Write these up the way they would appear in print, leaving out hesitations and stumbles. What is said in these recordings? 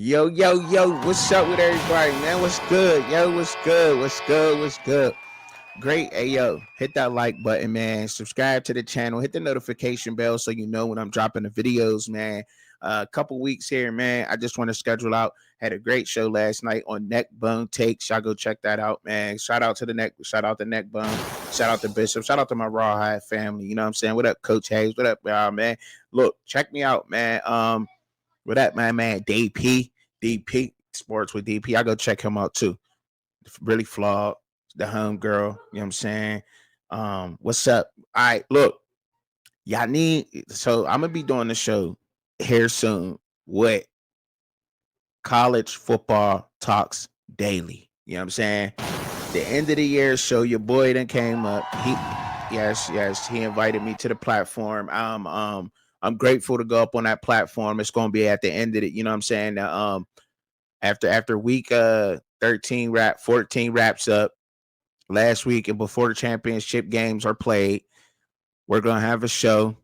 Yo, what's up with everybody, man? What's good? Yo, what's good? Great. Hey, yo, hit that like button, man. Subscribe to the channel. Hit the notification bell so you know when I'm dropping the videos, man. A couple weeks here, man. I just want to schedule out. Had a great show last night on Neck Bone Takes. Y'all go check that out, man. Shout out to the neck. Shout out to Neck Bone. Shout out to Bishop. Shout out to my Rawhide family. You know what I'm saying? What up, Coach Hayes? What up, y'all, man? Look, check me out, man. What up, man? DP Sports with DP. I go check him out too. Really flawed. The home girl. You know what I'm saying? What's up? All right, look, y'all need. So I'm gonna be doing the show here soon with college football talks daily. You know what I'm saying? The end of the year show, your boy then came up. He invited me to the platform. I'm grateful to go up on that platform. It's gonna be at the end of it. You know what I'm saying? After week 14 wraps up last week and before the championship games are played, we're gonna have a show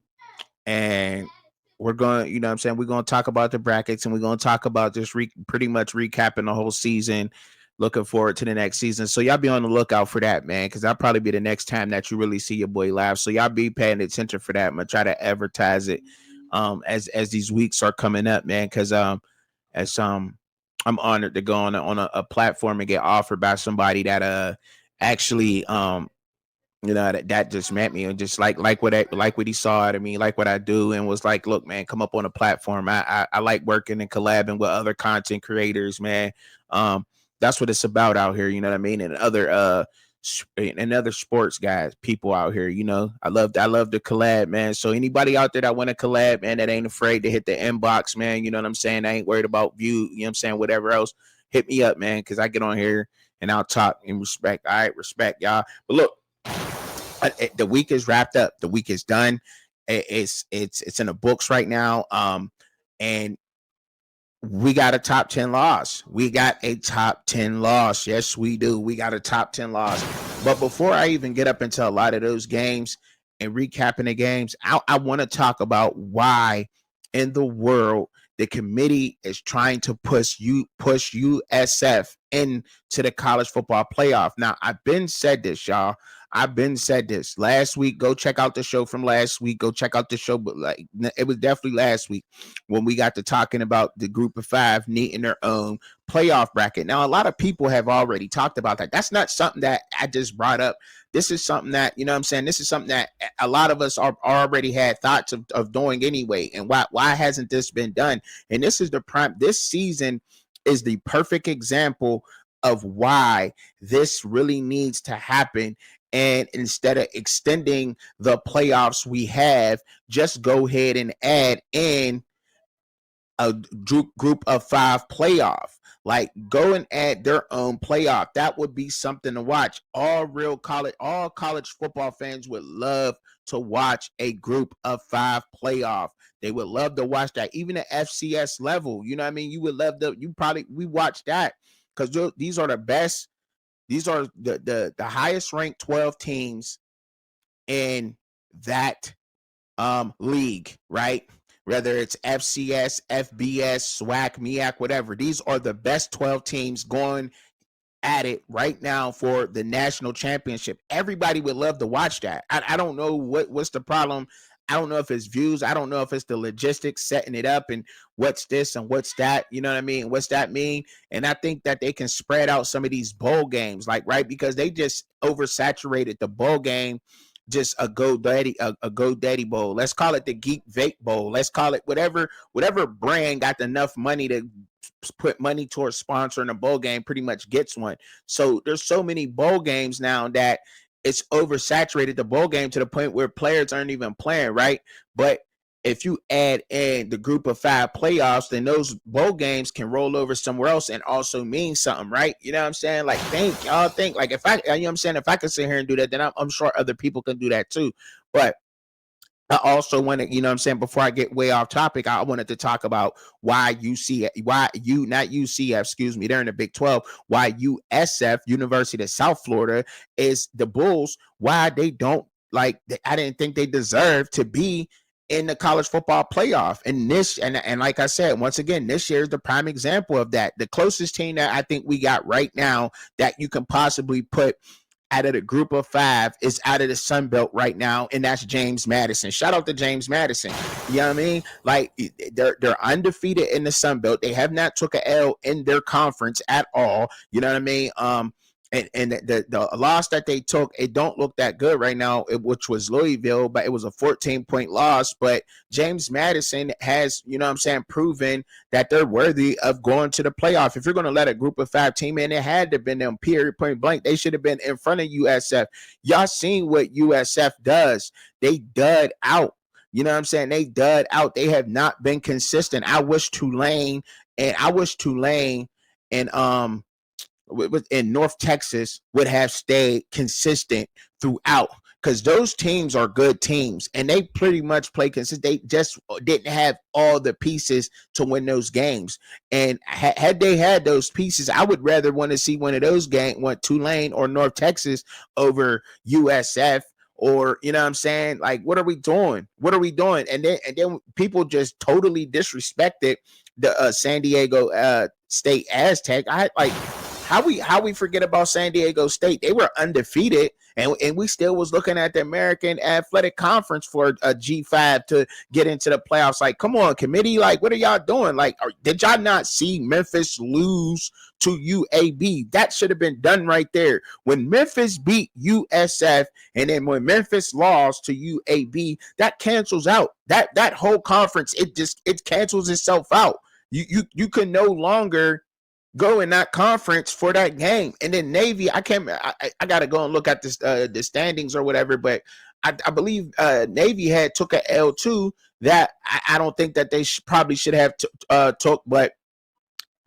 and we're going to, you know what I'm saying, we're going to talk about the brackets and we're going to talk about just pretty much recapping the whole season. Looking forward to the next season. So y'all be on the lookout for that, man, because that'll probably be the next time that you really see your boy live. So y'all be paying attention for that. I'm gonna try to advertise it as these weeks are coming up, man, because as I'm honored to go on a platform and get offered by somebody that actually that just met me and just like what he saw out of me, like what I do, and was like, look, man, come up on a platform. I like working and collabing with other content creators, man. That's what it's about out here, you know what I mean? And other sports guys, people out here, you know. I love to collab, man. So anybody out there that want to collab, man, that ain't afraid to hit the inbox, man, you know what I'm saying? I ain't worried about view, you know what I'm saying? Whatever else, hit me up, man, because I get on here and I'll talk in respect. All right, respect, y'all. But look, the week is wrapped up. The week is done. It's in the books right now. And we got a top 10 loss. We got a top 10 loss. Yes, we do. We got a top 10 loss. But before I even get up into a lot of those games and recapping the games, I want to talk about why in the world the committee is trying to push USF into the college football playoff. Now, I've been said this, y'all. Last week. Go check out the show from last week. Go check out the show, but like it was definitely last week when we got to talking about the group of five needing their own playoff bracket. Now, a lot of people have already talked about that. That's not something that I just brought up. This is something that, you know what I'm saying, this is something that a lot of us are already had thoughts of doing anyway. And why hasn't this been done? And this season is the perfect example of why this really needs to happen. And instead of extending the playoffs we have, just go ahead and add in a group of five playoff. Like, go and add their own playoff. That would be something to watch. All college football fans would love to watch a group of five playoff. They would love to watch that. Even at FCS level, you know what I mean? We watch that because these are the best. These are the highest ranked 12 teams in that league, right? Whether it's FCS, FBS, SWAC, MEAC, whatever. These are the best 12 teams going at it right now for the national championship. Everybody would love to watch that. I don't know what's the problem. I don't know if it's views. I don't know if it's the logistics setting it up and what's this and what's that. You know what I mean? What's that mean? And I think that they can spread out some of these bowl games, like, right? Because they just oversaturated the bowl game. Just a GoDaddy bowl. Let's call it the Geek Vape Bowl. Let's call it whatever brand got enough money to put money towards sponsoring a bowl game pretty much gets one. So there's so many bowl games now that it's oversaturated the bowl game to the point where players aren't even playing, right? But if you add in the group of five playoffs, then those bowl games can roll over somewhere else and also mean something, right? You know what I'm saying? Like, think, like, if I, you know what I'm saying? If I could sit here and do that, then I'm sure other people can do that too. But I also wanted, you know what I'm saying, before I get way off topic, I wanted to talk about not UCF, excuse me, they're in the Big 12, why USF, University of South Florida, is the Bulls, why they don't, like, I didn't think they deserve to be in the college football playoff. And like I said, once again, this year is the prime example of that. The closest team that I think we got right now that you can possibly put out of the group of 5 is out of the Sun Belt right now, and that's James Madison. Shout out to James Madison. You know what I mean? Like, they're undefeated in the Sun Belt. They have not took a L in their conference at all. You know what I mean? And the loss that they took, it don't look that good right now, which was Louisville, but it was a 14-point loss. But James Madison has, you know what I'm saying, proven that they're worthy of going to the playoff. If you're going to let a group of 5 team in, it had to have been them, period, point blank. They should have been in front of USF. Y'all seen what USF does. They dud out. You know what I'm saying? They dud out. They have not been consistent. I wish Tulane and in North Texas would have stayed consistent throughout, because those teams are good teams and they pretty much play consistent. They just didn't have all the pieces to win those games. And had they had those pieces, I would rather want to see one of those games, Tulane or North Texas over USF. Or, you know what I'm saying? Like, what are we doing? And then people just totally disrespected the San Diego State Aztec. How we forget about San Diego State? They were undefeated, and we still was looking at the American Athletic Conference for a G5 to get into the playoffs. Like, come on, committee. Like, what are y'all doing? Like, did y'all not see Memphis lose to UAB? That should have been done right there. When Memphis beat USF, and then when Memphis lost to UAB, that cancels out. That whole conference, it cancels itself out. You can no longer go in that conference for that game. And then Navy, I gotta go and look at this the standings or whatever, but I believe Navy had took a L2 that I don't think that they probably should have took, but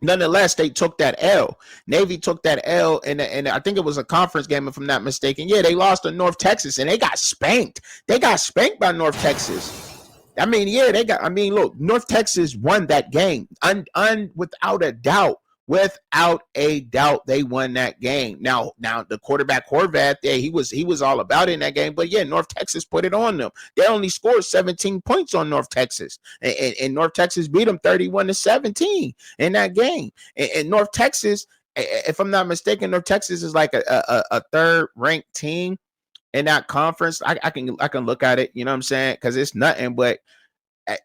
nonetheless, they took that L. Navy took that L, and I think it was a conference game, if I'm not mistaken. Yeah, they lost to North Texas, and they got spanked. They got spanked by North Texas. I mean, yeah, look, North Texas won that game, without a doubt. Without a doubt, they won that game. Now the quarterback Horvath, he was all about it in that game. But yeah, North Texas put it on them. They only scored 17 points on North Texas, and North Texas beat them 31-17 in that game. And North Texas, if I'm not mistaken, North Texas is like a third-ranked team in that conference. I can look at it, you know what I'm saying, because it's nothing but.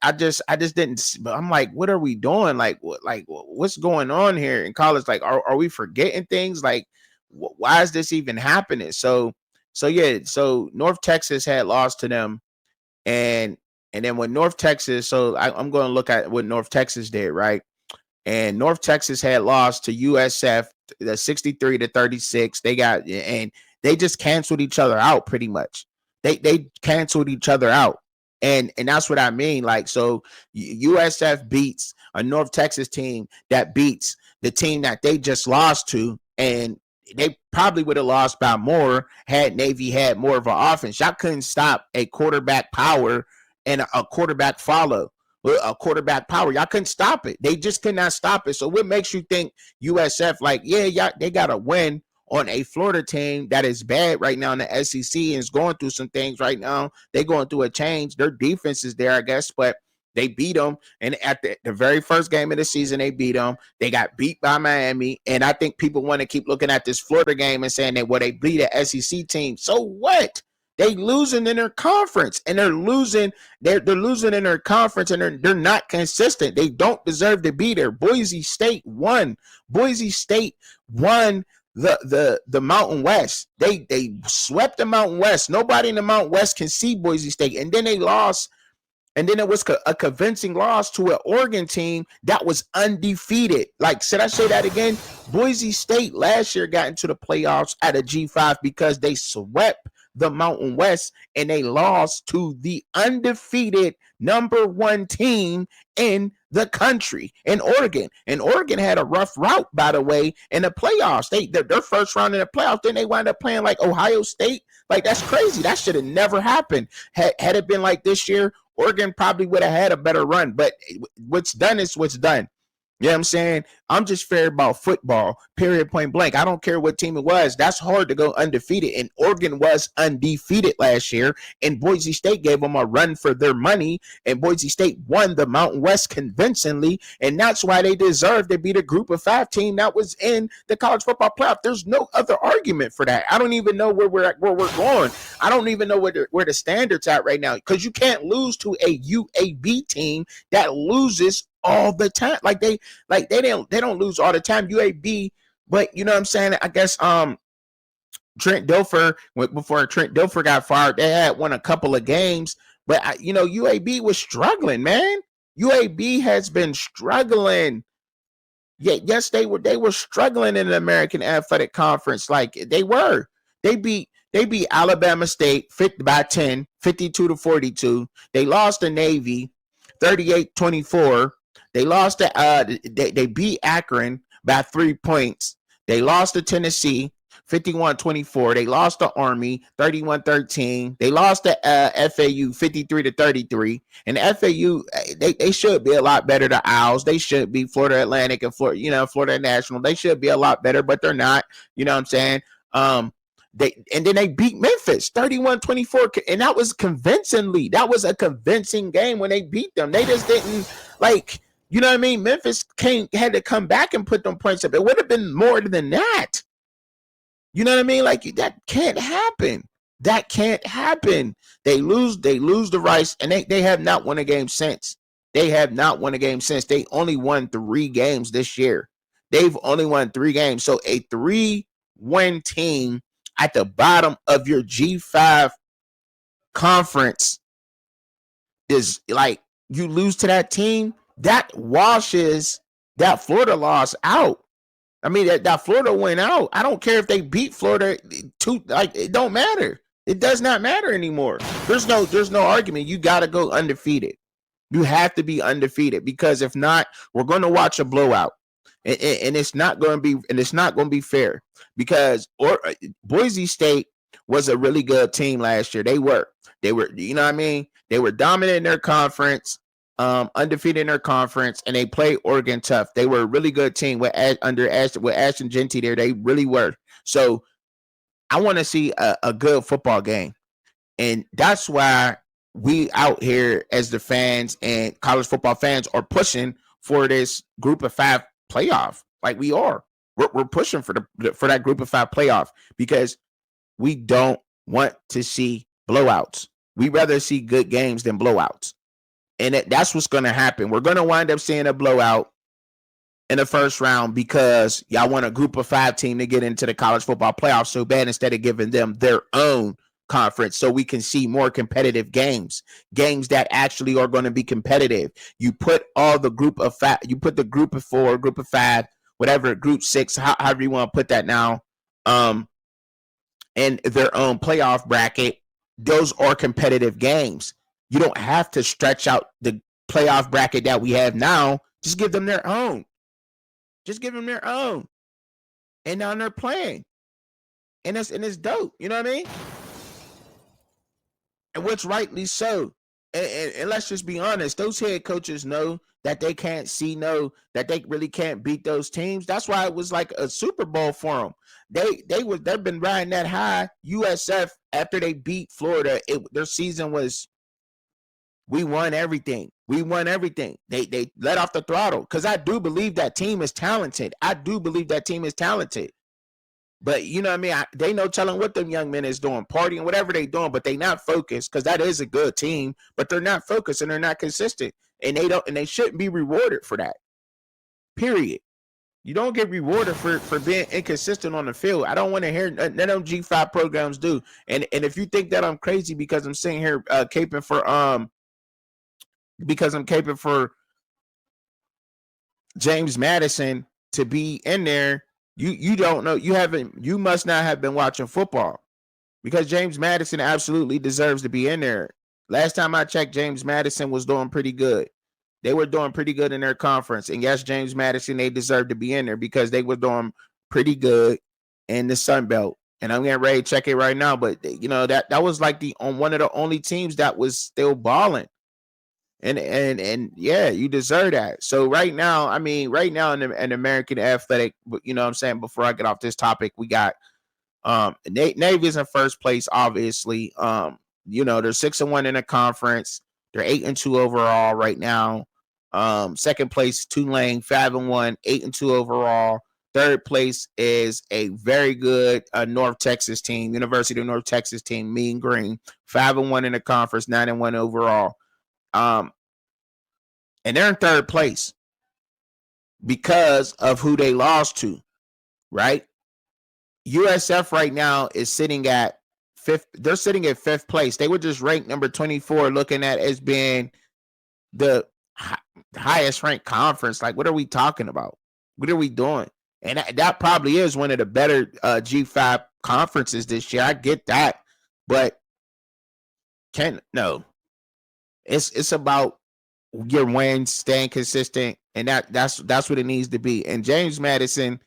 I just didn't. But I'm like, what are we doing? Like what's going on here in college? Like, are we forgetting things? Like, why is this even happening? So North Texas had lost to them, and then when North Texas, I'm going to look at what North Texas did, right? And North Texas had lost to USF, the 63-36. They just canceled each other out pretty much. They canceled each other out. And that's what I mean. Like, so USF beats a North Texas team that beats the team that they just lost to, and they probably would have lost by more had Navy had more of an offense. Y'all couldn't stop a quarterback power and a quarterback follow. A quarterback power. Y'all couldn't stop it. They just could not stop it. So what makes you think USF, like, yeah, they got to win on a Florida team that is bad right now in the SEC and is going through some things right now? They're going through a change. Their defense is there, I guess, but they beat them. And at the very first game of the season, they beat them. They got beat by Miami. And I think people want to keep looking at this Florida game and saying that, well, they beat an SEC team. So what? They losing in their conference, and they're losing in their conference, and they're not consistent. They don't deserve to be there. Boise State won. The Mountain West. They swept the Mountain West. Nobody in the Mountain West can see Boise State. And then they lost, and then it was a convincing loss to an Oregon team that was undefeated. Like, should I say that again? Boise State last year got into the playoffs at a G5 because they swept the Mountain West, and they lost to the undefeated number 1 team in the country, in Oregon. And Oregon had a rough route, by the way, in the playoffs. Their first round in the playoffs, then they wound up playing like Ohio State. Like, that's crazy. That should have never happened. Had it been like this year, Oregon probably would have had a better run. But what's done is what's done. You know what I'm saying? I'm just fair about football, period, point blank. I don't care what team it was. That's hard to go undefeated. And Oregon was undefeated last year. And Boise State gave them a run for their money. And Boise State won the Mountain West convincingly. And that's why they deserve to be the group of 5 team that was in the college football playoff. There's no other argument for that. I don't even know where we're going. I don't even know where the standard's at right now. Because you can't lose to a UAB team that loses all the time. They don't lose all the time. UAB, but you know what I'm saying? I guess Trent Dilfer, before Trent Dilfer got fired, they had won a couple of games, but UAB was struggling, man. UAB has been struggling. Yes, they were struggling in the American Athletic Conference. They beat Alabama State by 10, 52-42. They lost to Navy 38-24. They lost to they beat Akron by 3 points. They lost to Tennessee 51-24. They lost to Army 31-13. They lost to FAU 53-33. And FAU, they should be a lot better than Owls. They should be Florida Atlantic and Florida National. They should be a lot better, but they're not. You know what I'm saying? Then they beat Memphis 31-24, and that was convincingly. That was a convincing game when they beat them. They just didn't you know what I mean? Memphis had to come back and put them points up. It would have been more than that. You know what I mean? That can't happen. That can't happen. They lose the Rice, and they have not won a game since. They have not won a game since. They only won 3 games this year. They've only won 3 games. So a 3-win team at the bottom of your G5 conference is you lose to that team, that washes that Florida loss out. I mean, that Florida went out. I don't care if they beat Florida it don't matter. It does not matter anymore. There's no argument. You got to go undefeated. You have to be undefeated, because if not, we're going to watch a blowout. And it's not going to be fair, because Boise State was a really good team last year. They were, you know what I mean? They were dominant in their conference, undefeated in their conference, and they played Oregon tough. They were a really good team with Ashton Genty there. They really were. So I want to see a good football game. And that's why we out here as the fans and college football fans are pushing for this group of 5 playoff. We are. We're pushing for that group of 5 playoff, because we don't want to see blowouts. We rather see good games than blowouts. And that's what's going to happen. We're going to wind up seeing a blowout in the first round, because y'all want a group of 5 team to get into the college football playoff so bad, instead of giving them their own conference, so we can see more competitive games that actually are going to be competitive. You put all the group of 5, you put the group of 4, group of 5, whatever, group 6, however you want to put that now, in their own playoff bracket. Those are competitive games. You don't have to stretch out the playoff bracket that we have now. Just give them their own. And now they're playing. And it's dope. You know what I mean? And what's rightly so. And let's just be honest. Those head coaches know that they that they really can't beat those teams. That's why it was like a Super Bowl for them. They've been riding that high. USF, after they beat Florida, their season was, we won everything. They let off the throttle, because I do believe that team is talented. But you know what I mean? They no telling what them young men is doing, partying, whatever they doing, but they not focused, because that is a good team, but they're not focused and they're not consistent. And they shouldn't be rewarded for that. Period. You don't get rewarded for being inconsistent on the field. I don't want to hear none of them G5 programs do. And if you think that I'm crazy because I'm sitting here caping for James Madison to be in there, you don't know. You must not have been watching football, because James Madison absolutely deserves to be in there. Last time I checked, James Madison was doing pretty good. They were doing pretty good in their conference. And yes, James Madison, they deserve to be in there, because they were doing pretty good in the Sun Belt. And I'm getting ready to check it right now. But, that was like one of the only teams that was still balling. And yeah, you deserve that. So right now, I mean, right now in American Athletic, you know what I'm saying, before I get off this topic, we got Navy's in first place, obviously. You know, they're 6-1 in the conference. They're 8-2 overall right now. Second place, Tulane, 5-1, 8-2 overall. Third place is a very good North Texas team, University of North Texas team, Mean Green, 5-1 in the conference, 9-1 overall. And they're in third place because of who they lost to, right? USF right now is sitting at fifth. They're sitting at fifth place. They were just ranked number 24, looking at as being the highest ranked conference. Like, what are we talking about? What are we doing? And that probably is one of the better G5 conferences this year. I get that, but no. It's about your wins, staying consistent, and that's what it needs to be. And James Madison,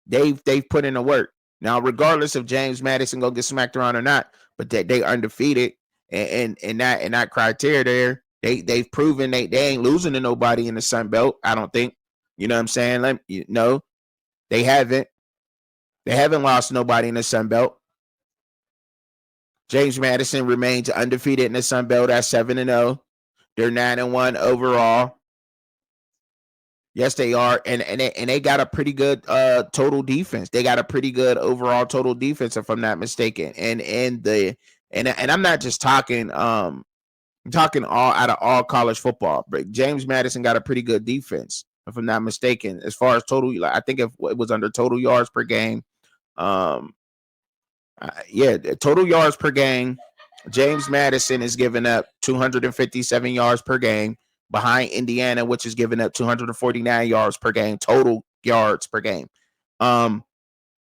they've put in the work. Now, regardless of James Madison gonna get smacked around or not, but that they undefeated and that criteria there, they've proven they ain't losing to nobody in the Sun Belt. I don't think. You know what I'm saying? No, they haven't. They haven't lost nobody in the Sun Belt. James Madison remains undefeated in the Sun Belt at 7-0. They're 9-1 overall. Yes, they are, and they got a pretty good total defense. They got a pretty good overall total defense, if I'm not mistaken. And I'm not just talking. I'm talking all out of all college football. But James Madison got a pretty good defense, if I'm not mistaken. As far as total, I think it was under total yards per game. Total yards per game. James Madison is giving up 257 yards per game, behind Indiana, which is giving up 249 yards per game, total yards per game. And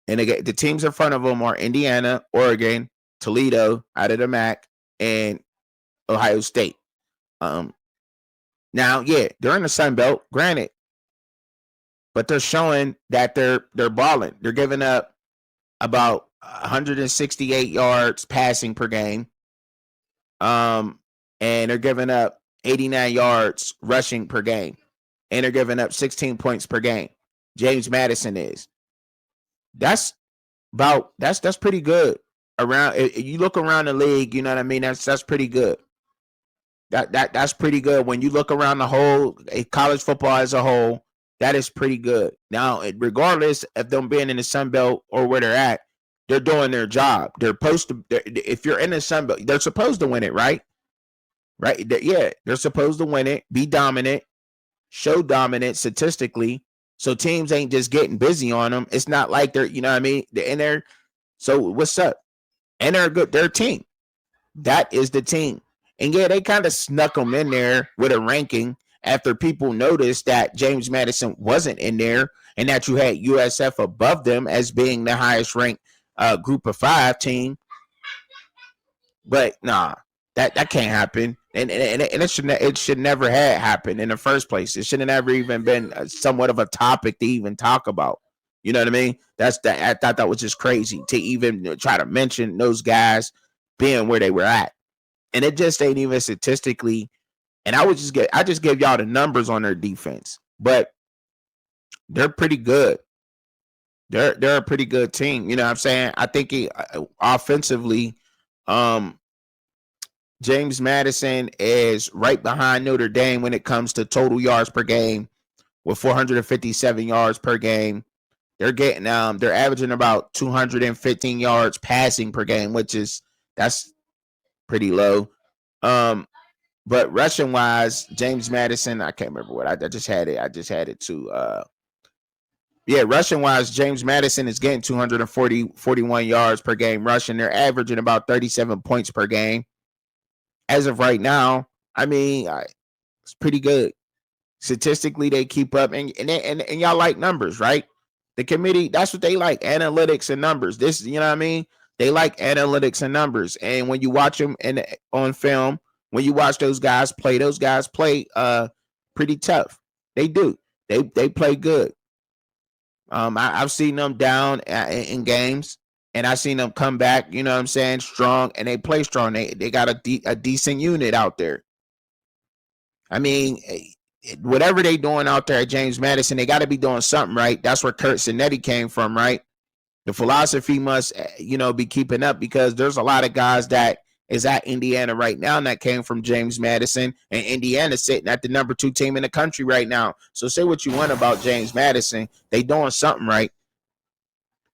again, the teams in front of them are Indiana, Oregon, Toledo out of the MAC, and Ohio State. Now, yeah, they're in the Sun Belt, granted, but they're showing that they're balling. They're giving up about 168 yards passing per game. And they're giving up 89 yards rushing per game, and they're giving up 16 points per game. James Madison is. That's pretty good. Around, you look around the league, you know what I mean? That's pretty good. That's pretty good. When you look around the whole college football as a whole, that is pretty good. Now, regardless of them being in the Sun Belt or where they're at, they're doing their job. They're supposed to. If you're in the Sun Belt, they're supposed to win it, right? Right? Yeah, they're supposed to win it, be dominant, show dominant statistically. So teams ain't just getting busy on them. It's not like they're, you know what I mean? They're in there. So what's up? And they're good. They're a team. That is the team. And yeah, they kind of snuck them in there with a ranking after people noticed that James Madison wasn't in there and that you had USF above them as being the highest ranked group of 5 team. But nah, that can't happen. And it should never have happened in the first place. It should have never even been somewhat of a topic to even talk about. You know what I mean? I thought that was just crazy to even try to mention those guys being where they were at. And it just ain't even statistically. And I just gave y'all the numbers on their defense, but they're pretty good. They're a pretty good team. You know what I'm saying? I think offensively, James Madison is right behind Notre Dame when it comes to total yards per game with 457 yards per game. They're getting they're averaging about 215 yards passing per game, that's pretty low. But rushing wise, James Madison, I can't remember what I just had it. I just had it too. Rushing wise, James Madison is getting 41 yards per game rushing. They're averaging about 37 points per game. As of right now, I mean, it's pretty good. Statistically, they keep up, and y'all like numbers, right? The committee, that's what they like, analytics and numbers. This, you know what I mean? They like analytics and numbers. And when you watch them on film, when you watch those guys play pretty tough. They do. They play good. I've seen them down in games, and I've seen them come back, you know what I'm saying, strong, and they play strong. They got a decent unit out there. I mean, whatever they doing out there at James Madison, they got to be doing something right. That's where Kurt Cinetti came from, right? The philosophy must, be keeping up, because there's a lot of guys that is at Indiana right now and that came from James Madison, and Indiana's sitting at the number 2 team in the country right now. So say what you want about James Madison, they doing something right,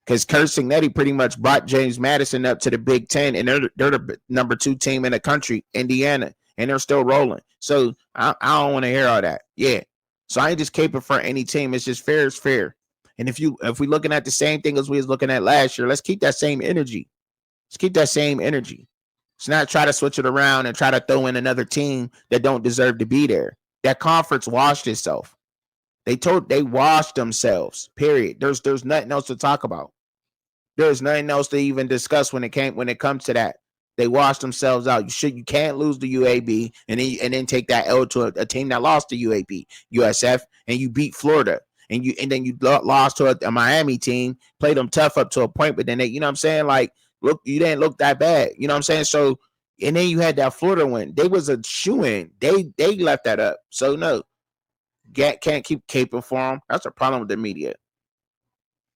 because Kurt Cinetti pretty much brought James Madison up to the Big Ten, and they're the number 2 team in the country, Indiana, and they're still rolling. So I don't want to hear all that. Yeah. So I ain't just caping for any team. It's just fair is fair. And if we looking at the same thing as we was looking at last year, let's keep that same energy. Let's keep that same energy. Let's not try to switch it around and try to throw in another team that don't deserve to be there. That conference washed itself. They washed themselves. Period. There's nothing else to talk about. There's nothing else to even discuss when it comes to that. They washed themselves out. You can't lose the UAB and then take that L to a team that lost to UAB, USF, and you beat Florida. And then you lost to a Miami team, played them tough up to a point, but then you know what I'm saying? Like, look, you didn't look that bad. You know what I'm saying? So, and then you had that Florida win. They was a shoo-in. They left that up. So no, can't keep caping for them. That's a problem with the media.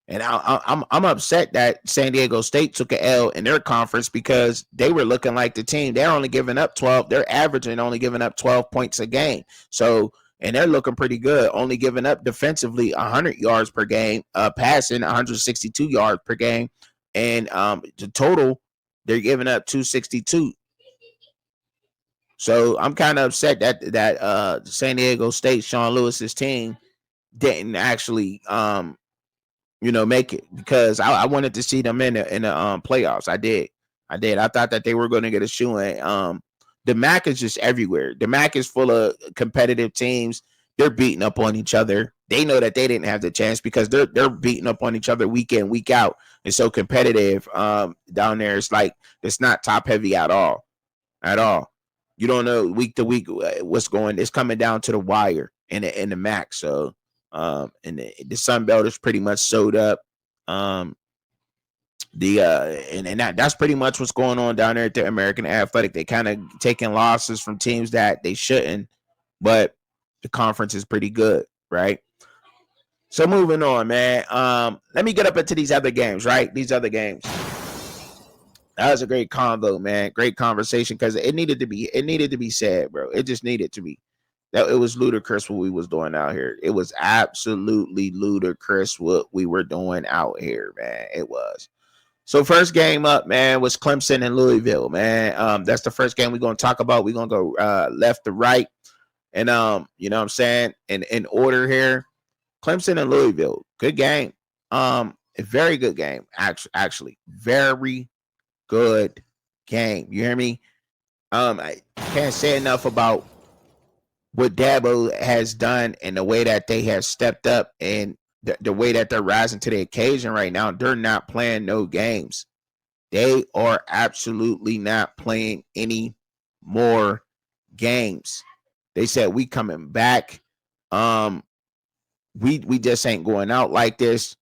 And I'm upset that San Diego State took an L in their conference, because they were looking like the team. They're only giving up 12. They're averaging only giving up 12 points a game. So, and they're looking pretty good, only giving up defensively 100 yards per game, passing 162 yards per game. And the total, they're giving up 262. So I'm kind of upset that San Diego State, Sean Lewis's team, didn't actually make it, because I wanted to see them in the playoffs. I did. I thought that they were going to get a shoe in. The MAC is just everywhere. The MAC is full of competitive teams. They're beating up on each other. They know that they didn't have the chance, because they're beating up on each other week in, week out. It's so competitive down there. It's like it's not top heavy at all. You don't know week to week what's going. It's coming down to the wire in the MAC. So and the Sun Belt is pretty much sewed up. That's pretty much what's going on down there at the American Athletic. They kind of taking losses from teams that they shouldn't, but the conference is pretty good, right? So moving on, man. Let me get up into these other games, right? These other games. That was a great convo, man. Great conversation, because it needed to be said, bro. It just needed to be. It was ludicrous what we was doing out here. It was absolutely ludicrous what we were doing out here, man. It was. So first game up, man, was Clemson and Louisville, man. That's the first game we're going to talk about. We're going to go left to right. And, you know what I'm saying? In order here, Clemson and Louisville, good game. A very good game, actually. Very good game. You hear me? I can't say enough about what Dabo has done and the way that they have stepped up and the way that they're rising to the occasion right now. They're not playing no games. They are absolutely not playing any more games. They said, we coming back. We just ain't going out like this.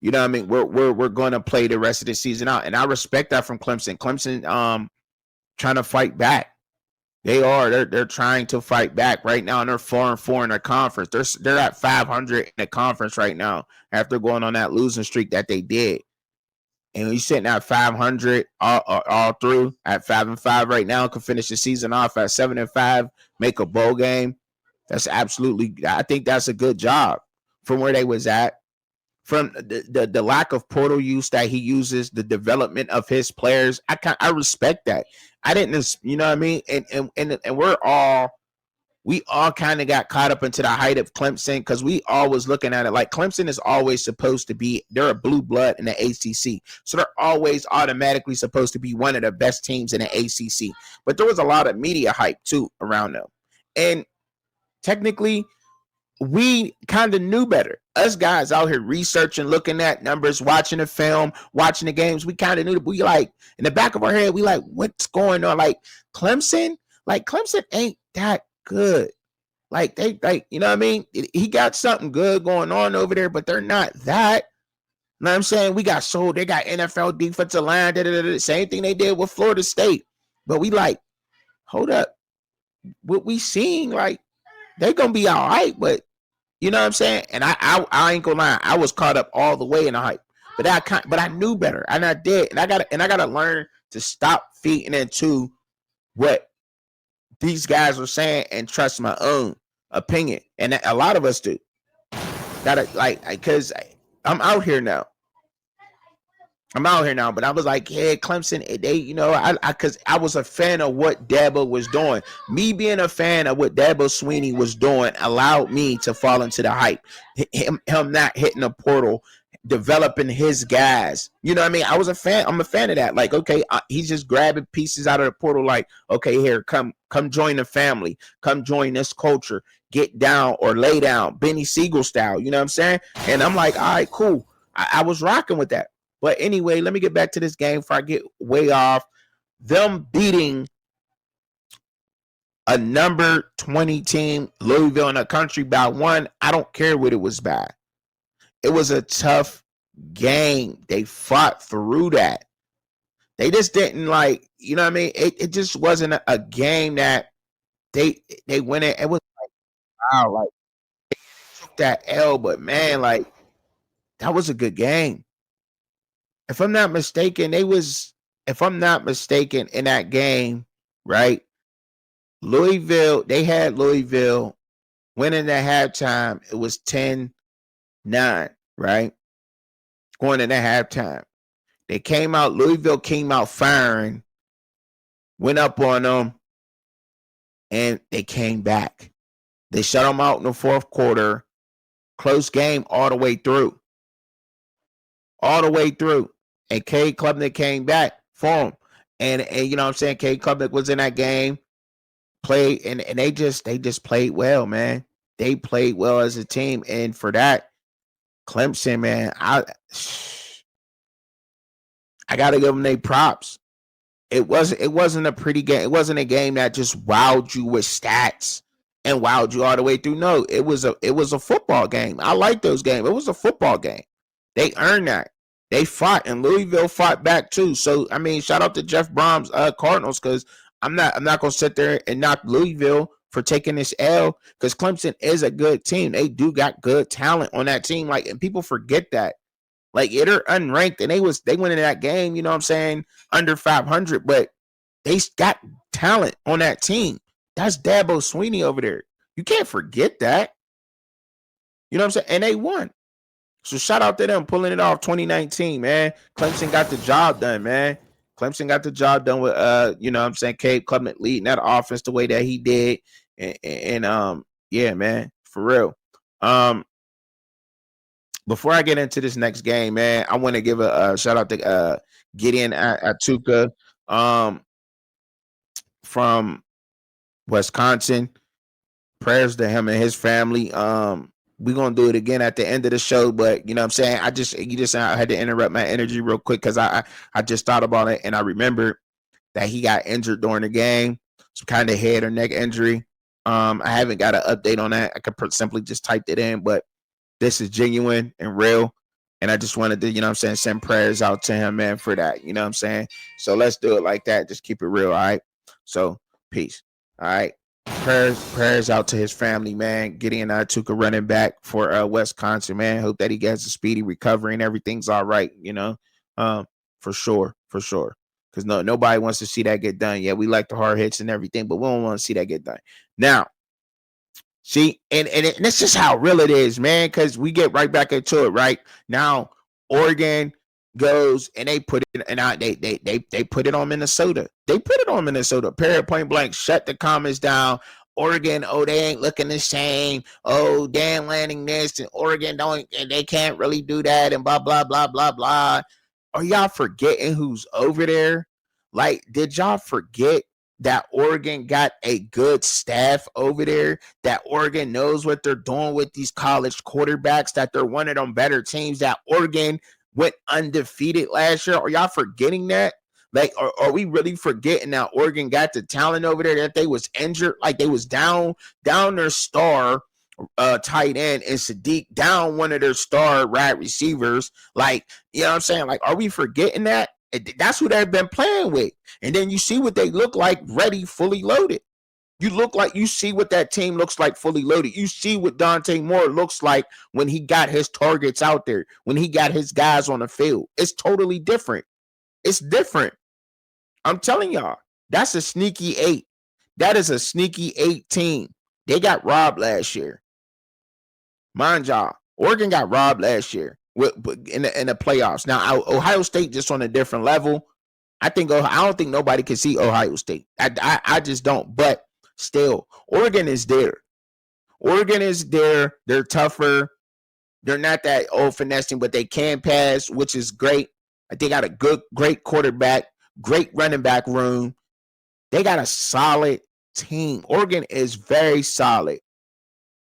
You know what I mean? We're going to play the rest of the season out. And I respect that from Clemson. Clemson trying to fight back. They're trying to fight back right now, and they're 4-4 in their conference. They're at 500 in the conference right now after going on that losing streak that they did. And you're sitting at 500 all through at 5-5 right now, can finish the season off at 7-5, make a bowl game. That's absolutely. I think that's a good job from where they was at. From the lack of portal use that he uses, the development of his players, I respect that. I didn't, you know what I mean? And we all kind of got caught up into the height of Clemson, because we always looking at it like Clemson is always supposed to be, they're a blue blood in the ACC. So they're always automatically supposed to be one of the best teams in the ACC. But there was a lot of media hype too around them. And technically, we kind of knew better. Us guys out here researching, looking at numbers, watching the film, watching the games, we kind of knew that we like, in the back of our head, we like, what's going on? Like Clemson ain't that good. Like you know what I mean? He got something good going on over there, but they're not that. You know what I'm saying? They got NFL defensive line, same thing they did with Florida State. But we like, hold up. what we seeing, like they're gonna be all right, but you know what I'm saying? And I ain't gonna lie, I was caught up all the way in the hype. But I knew better. And I did. And I gotta learn to stop feeding into what these guys were saying and trust my own opinion. And a lot of us do. Gotta because I'm out here now. But I was like, yeah, Clemson, they, because I was a fan of what Dabo was doing. Me being a fan of what Dabo Swinney was doing allowed me to fall into the hype. Him not hitting the portal, developing his guys. You know what I mean? I was a fan. I'm a fan of that. Like, okay, he's just grabbing pieces out of the portal. Like, okay, here, come join the family. Come join this culture. Get down or lay down, Benny Siegel style. You know what I'm saying? And I'm like, all right, cool. I was rocking with that. But anyway, let me get back to this game before I get way off. Them beating a number 20 team, Louisville, in a country by one, I don't care what it was by. It was a tough game. They fought through that. They just didn't you know what I mean? It just wasn't a game that they went in. It was like, wow, like they took that L, but man, like that was a good game. If I'm not mistaken, in that game, right? They had Louisville winning at halftime. It was 10-9, right? Going into halftime. Louisville came out firing, went up on them, and they came back. They shut them out in the fourth quarter. Close game all the way through. And Cade Klubnik came back for him. And you know what I'm saying? Cade Klubnik was in that game, played, and they just played well, man. They played well as a team. And for that, Clemson, man, I gotta give them their props. It wasn't a pretty game. It wasn't a game that just wowed you with stats and wowed you all the way through. No, it was a football game. I like those games. It was a football game. They earned that. They fought, and Louisville fought back too. So I mean, shout out to Jeff Brom's Cardinals, because I'm not gonna sit there and knock Louisville for taking this L, because Clemson is a good team. They do got good talent on that team. Like, and people forget that. Like, they're unranked, and they went into that game, you know what I'm saying, under 500, but they got talent on that team. That's Dabo Swinney over there. You can't forget that. You know what I'm saying? And they won. So shout out to them pulling it off 2019, man. Clemson got the job done, man. Clemson got the job done with you know what I'm saying, Cade Klubnik leading that offense the way that he did. And yeah, man, for real. Before I get into this next game, man, I want to give a shout out to Gideon Atuka from Wisconsin. Prayers to him and his family. We're gonna do it again at the end of the show, but you know what I'm saying, I had to interrupt my energy real quick because I just thought about it, and I remembered that he got injured during the game, some kind of head or neck injury. I haven't got an update on that. I could simply just typed it in, but this is genuine and real, and I just wanted to, you know what I'm saying, send prayers out to him, man, for that. You know what I'm saying? So let's do it like that. Just keep it real, all right? So peace. All right. Prayers out to his family, man. Gideon Atuka, running back for Wisconsin, man. Hope that he gets a speedy recovery and everything's all right, you know, for sure. Because nobody wants to see that get done. Yeah, we like the hard hits and everything, but we don't want to see that get done. Now, see, and it's just how real it is, man, because we get right back into it, right? Now, Oregon goes and they put it, and they put it on Minnesota. They put it on Minnesota. Period, point blank. Shut the comments down. Oregon, they ain't looking the same. Oh, Dan Lanning this, and Oregon they can't really do that, and blah blah blah blah blah. Are y'all forgetting who's over there? Like, did y'all forget that Oregon got a good staff over there? That Oregon knows what they're doing with these college quarterbacks? That they're one of them better teams? That Oregon went undefeated last year? Are y'all forgetting that? Like, are we really forgetting that Oregon got the talent over there, that they was injured, like they was down their star tight end, and Sadiq down one of their star wide receivers? Like, you know what I'm saying? Like, are we forgetting that? That's who they've been playing with. And then you see what they look like, ready, fully loaded. You see what that team looks like fully loaded. You see what Dante Moore looks like when he got his targets out there, when he got his guys on the field. It's totally different. It's different. I'm telling y'all, that's a sneaky 8. That is a sneaky 8 team. They got robbed last year. Mind y'all, Oregon got robbed last year in the playoffs. Now, Ohio State just on a different level. I don't think nobody can see Ohio State. I just don't. But still, Oregon is there. Oregon is there. They're tougher. They're not that old finessing, but they can pass, which is great. They got a great quarterback, great running back room. They got a solid team. Oregon is very solid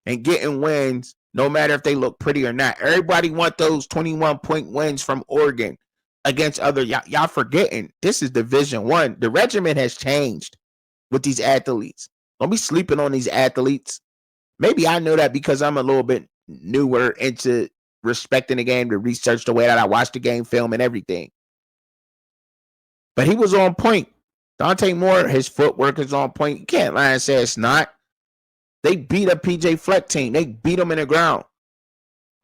and getting wins, no matter if they look pretty or not. Everybody want those 21-point wins from Oregon against other. Y'all forgetting this is Division I. The regimen has changed with these athletes. Don't be sleeping on these athletes. Maybe I know that because I'm a little bit newer into respecting the game, to research the way that I watch the game, film, and everything. But he was on point. Dante Moore, his footwork is on point. You can't lie and say it's not. They beat a PJ Fleck team. They beat them in the ground.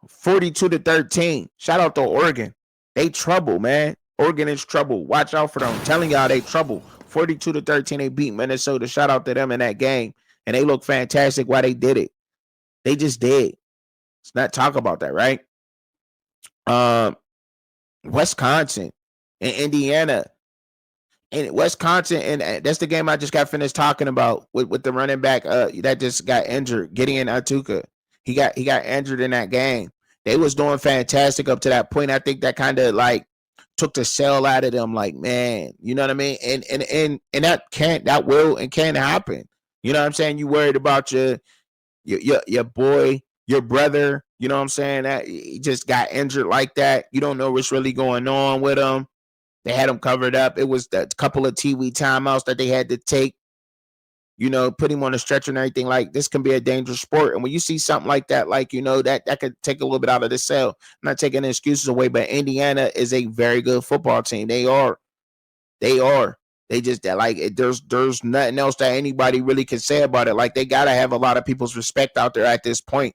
42-13. Shout out to Oregon. They trouble, man. Oregon is trouble. Watch out for them. I'm telling y'all, they trouble. 42-13. They beat Minnesota. Shout out to them in that game. And they look fantastic while they did it. They just did. Let's not talk about that, right? Wisconsin and Indiana. And Wisconsin, and that's the game I just got finished talking about with the running back that just got injured, Gideon Atuka. He got injured in that game. They was doing fantastic up to that point. I think that kind of like took the shell out of them. Like, man, you know what I mean? And that will and can happen. You know what I'm saying? You worried about your boy, your brother. You know what I'm saying? That he just got injured like that. You don't know what's really going on with him. They had him covered up. It was a couple of TV timeouts that they had to take, put him on a stretcher and everything. Like, this can be a dangerous sport. And when you see something like that, like, that could take a little bit out of the cell. I'm not taking excuses away, but Indiana is a very good football team. They are. They just, like, there's nothing else that anybody really can say about it. Like, they got to have a lot of people's respect out there at this point.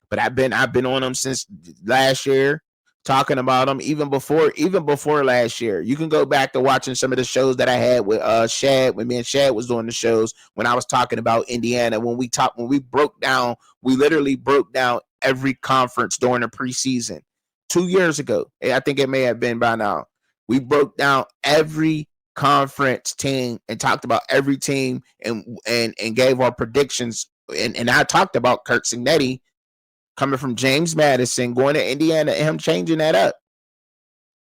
But I've been on them since last year. Talking about them even before last year. You can go back to watching some of the shows that I had with Shad, when me and Shad was doing the shows, when I was talking about Indiana. We literally broke down every conference during the preseason 2 years ago. I think it may have been by now. We broke down every conference team and talked about every team and gave our predictions. And I talked about Kirk Cignetti coming from James Madison, going to Indiana, and him changing that up.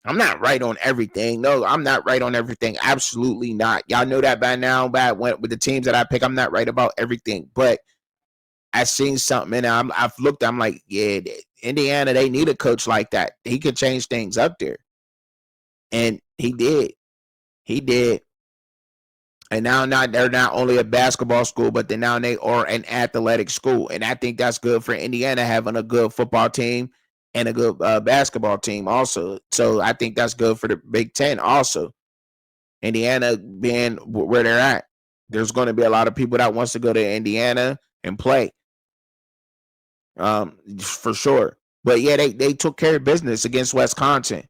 I'm not right on everything. No, I'm not right on everything. Absolutely not. Y'all know that by now. With the teams that I pick, I'm not right about everything. But I've seen something, and I've looked. I'm like, yeah, Indiana, they need a coach like that. He could change things up there. And he did. And now they're not only a basketball school, but they are an athletic school. And I think that's good for Indiana, having a good football team and a good basketball team also. So I think that's good for the Big Ten also. Indiana being where they're at. There's going to be a lot of people that wants to go to Indiana and play. For sure. But yeah, they took care of business against Wisconsin.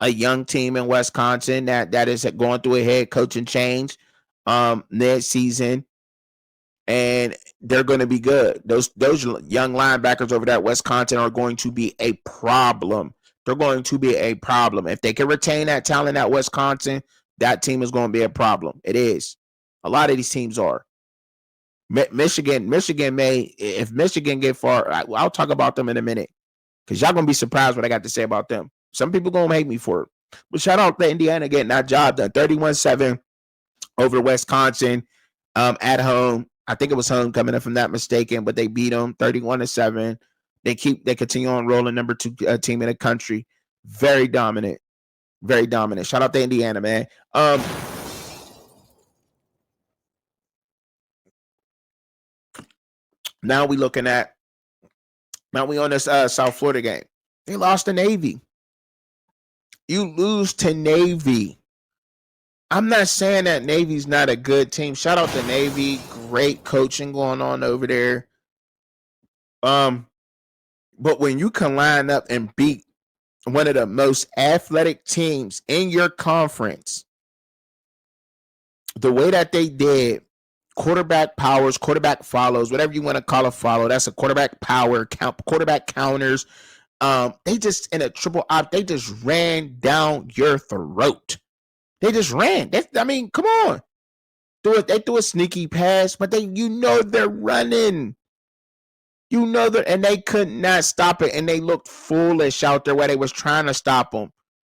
A young team in Wisconsin that is going through a head coaching change next season, and they're going to be good. Those young linebackers over there at Wisconsin are going to be a problem. They're going to be a problem. If they can retain that talent at Wisconsin, that team is going to be a problem. It is. A lot of these teams are. Michigan may, if Michigan get far, I'll talk about them in a minute, because y'all going to be surprised what I got to say about them. Some people going to hate me for it. But shout out to Indiana getting that job done. 31-7 over Wisconsin at home. I think it was homecoming, if I'm not mistaken, but they beat them 31-7. They continue on rolling, number 2 team in the country. Very dominant. Very dominant. Shout out to Indiana, man. Now we on this South Florida game. They lost to Navy. You lose to Navy. I'm not saying that Navy's not a good team. Shout out to Navy. Great coaching going on over there. But when you can line up and beat one of the most athletic teams in your conference, the way that they did, quarterback powers, quarterback follows, whatever you want to call a follow, that's a quarterback power, quarterback counters. They just, in a triple op, they just ran down your throat. They just ran. I mean, come on. They threw a sneaky pass, but they're running. And they could not stop it, and they looked foolish out there where they was trying to stop them.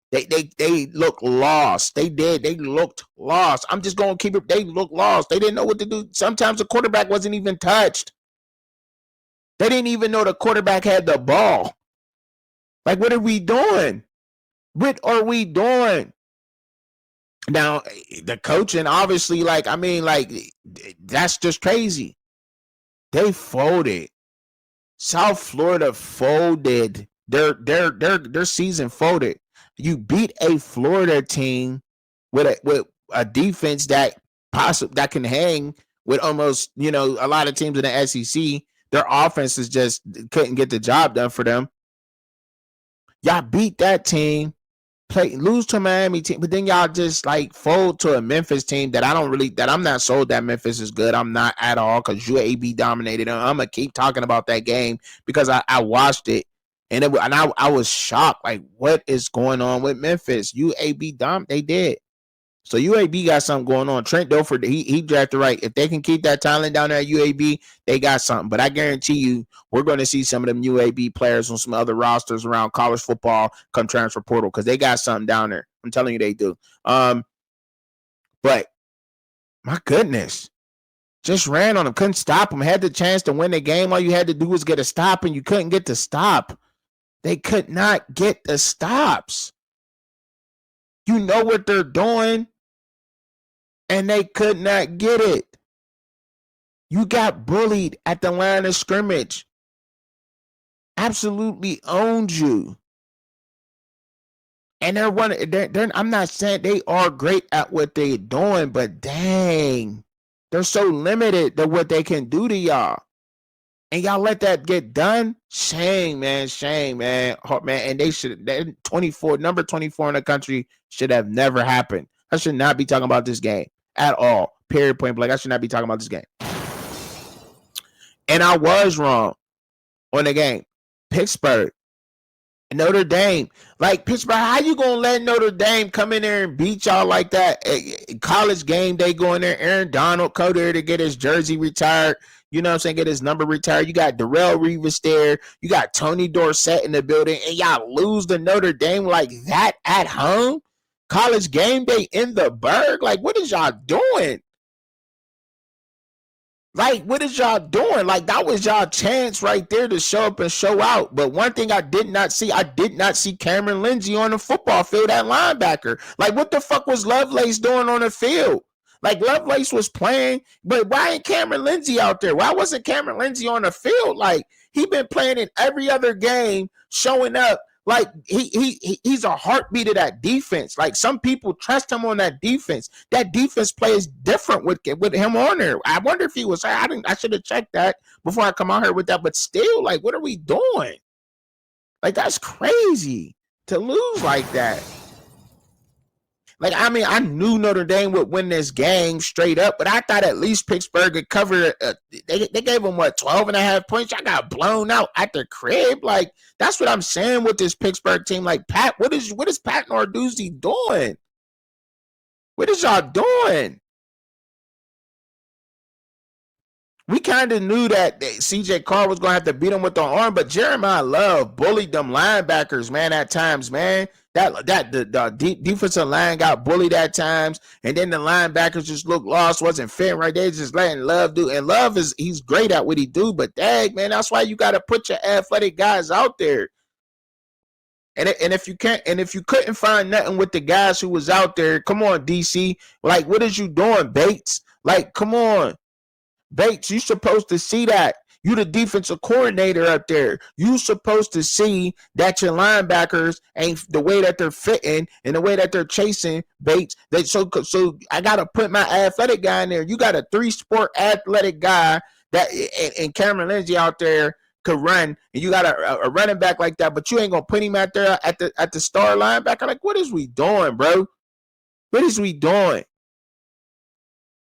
They looked lost. They did. They looked lost. I'm just going to keep it. They looked lost. They didn't know what to do. Sometimes the quarterback wasn't even touched. They didn't even know the quarterback had the ball. Like, what are we doing? What are we doing? Now, the coaching, obviously, that's just crazy. They folded. South Florida folded. Their season folded. You beat a Florida team with a defense that can hang with almost, a lot of teams in the SEC. Their offenses just couldn't get the job done for them. Y'all beat that team, lose to a Miami team, but then y'all just fold to a Memphis team that I'm not sold that Memphis is good. I'm not at all, because UAB dominated them. I'm gonna keep talking about that game because I watched it. And I was shocked. Like, what is going on with Memphis? UAB they did. So UAB got something going on. Trent Dilfer, he drafted right. If they can keep that talent down there at UAB, they got something. But I guarantee you, we're going to see some of them UAB players on some other rosters around college football come transfer portal, because they got something down there. I'm telling you, they do. But my goodness, just ran on them, couldn't stop them. Had the chance to win the game. All you had to do was get a stop, and you couldn't get the stop. They could not get the stops. You know what they're doing, and they could not get it. You got bullied at the line of scrimmage. Absolutely owned you. And I'm not saying they are great at what they're doing, but dang, they're so limited to what they can do to y'all. And y'all let that get done? Shame, man. Oh, man. And they should, number 24 in the country should have never happened. I should not be talking about this game at all. Period, point blank. I should not be talking about this game. And I was wrong on the game. Pittsburgh, Notre Dame. Like, Pittsburgh, how you going to let Notre Dame come in there and beat y'all like that? College game day going there. Aaron Donald go there to get his jersey retired. You know what I'm saying? Get his number retired. You got Darrell Revis there. You got Tony Dorsett in the building. And y'all lose to Notre Dame like that at home? College game day in the Berg? Like, what is y'all doing? Like, what is y'all doing? Like, that was y'all chance right there to show up and show out. But one thing I did not see Cameron Lindsey on the football field at linebacker. Like, what the fuck was Lovelace doing on the field? Like, Lovelace was playing, but why ain't Cameron Lindsey out there? Why wasn't Cameron Lindsey on the field? Like, he been playing in every other game, showing up. Like, he's a heartbeat of that defense. Like, some people trust him on that defense. That defense plays different with him on there. I wonder if he was. I should have checked that before I come out here with that. But still, like, what are we doing? Like, that's crazy to lose like that. Like, I mean, I knew Notre Dame would win this game straight up, but I thought at least Pittsburgh could cover it. They gave them, 12.5 points? I got blown out at the crib. Like, that's what I'm saying with this Pittsburgh team. Like, Pat, what is Pat Narduzzi doing? What is y'all doing? We kind of knew that C.J. Carr was going to have to beat him with the arm, but Jeremiah Love bullied them linebackers, man, at times, man. The defensive line got bullied at times, and then the linebackers just looked lost, wasn't fit right. They just letting Love do, and Love he's great at what he do, but dang, man, that's why you got to put your athletic guys out there. And if you couldn't find nothing with the guys who was out there, come on, DC, like, what is you doing, Bates? Like, come on, Bates, you supposed to see that. You the defensive coordinator up there. You supposed to see that your linebackers ain't the way that they're fitting and the way that they're chasing Bates. So I gotta put my athletic guy in there. You got a 3-sport athletic guy that and Cameron Lindsay out there could run, and you got a running back like that, but you ain't gonna put him out there at the star linebacker. Like, what is we doing, bro? What is we doing?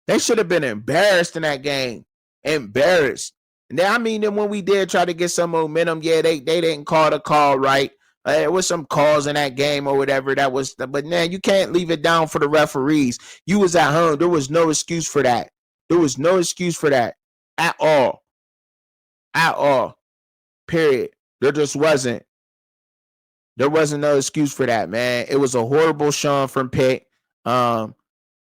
They should have been embarrassed in that game. Embarrassed. And then, I mean, then when we did try to get some momentum, yeah, they didn't call the call right. There was some calls in that game or whatever that was, but man, you can't leave it down for the referees. You was at home. There was no excuse for that. There was no excuse for that at all. At all. Period. There just wasn't. There wasn't no excuse for that, man. It was a horrible showing from Pitt.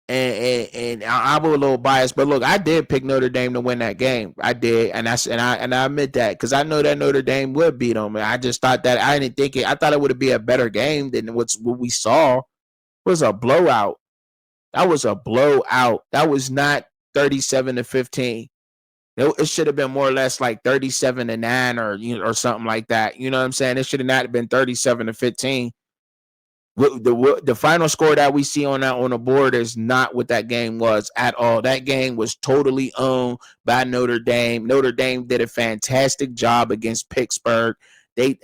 And I'm a little biased, but look, I did pick Notre Dame to win that game. I did, and I admit that because I know that Notre Dame would beat them. I just thought that I didn't think it. I thought it would be a better game than what we saw. It was a blowout. That was a blowout. That was not 37-15. It should have been more or less like 37-9 or something like that. You know what I'm saying? It should have not been 37-15. The final score that we see on the board is not what that game was at all. That game was totally owned by Notre Dame. Notre Dame did a fantastic job against Pittsburgh. They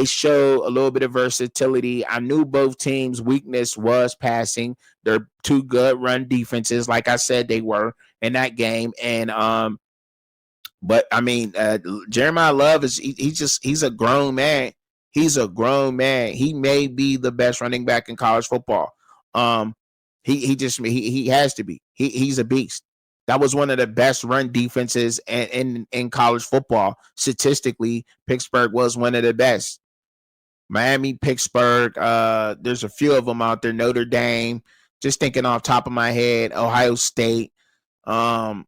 show a little bit of versatility. I knew both teams' weakness was passing. They're two good run defenses, like I said they were in that game. And but I mean, Jeremiah Love he's a grown man. He's a grown man. He may be the best running back in college football. He has to be. He's a beast. That was one of the best run defenses in college football. Statistically, Pittsburgh was one of the best. Miami, Pittsburgh, there's a few of them out there. Notre Dame, just thinking off top of my head, Ohio State. And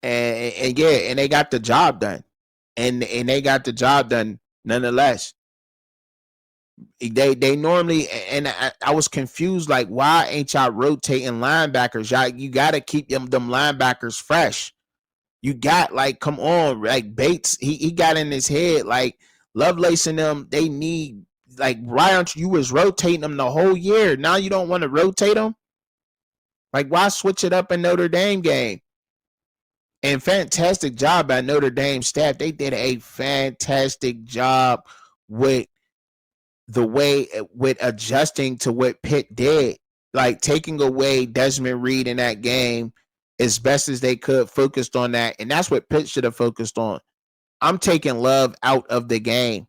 they got the job done. And they got the job done nonetheless. They normally, and I was confused, like, why ain't y'all rotating linebackers? You got to keep them linebackers fresh. You got, like, come on, like Bates, he got in his head, like Lovelace and them, they need, like, why aren't you was rotating them the whole year? Now you don't want to rotate them? Like, why switch it up in Notre Dame game? And fantastic job by Notre Dame staff. They did a fantastic job with adjusting to what Pitt did, like taking away Desmond Reed in that game as best as they could, focused on that. And that's what Pitt should have focused on. I'm taking Love out of the game.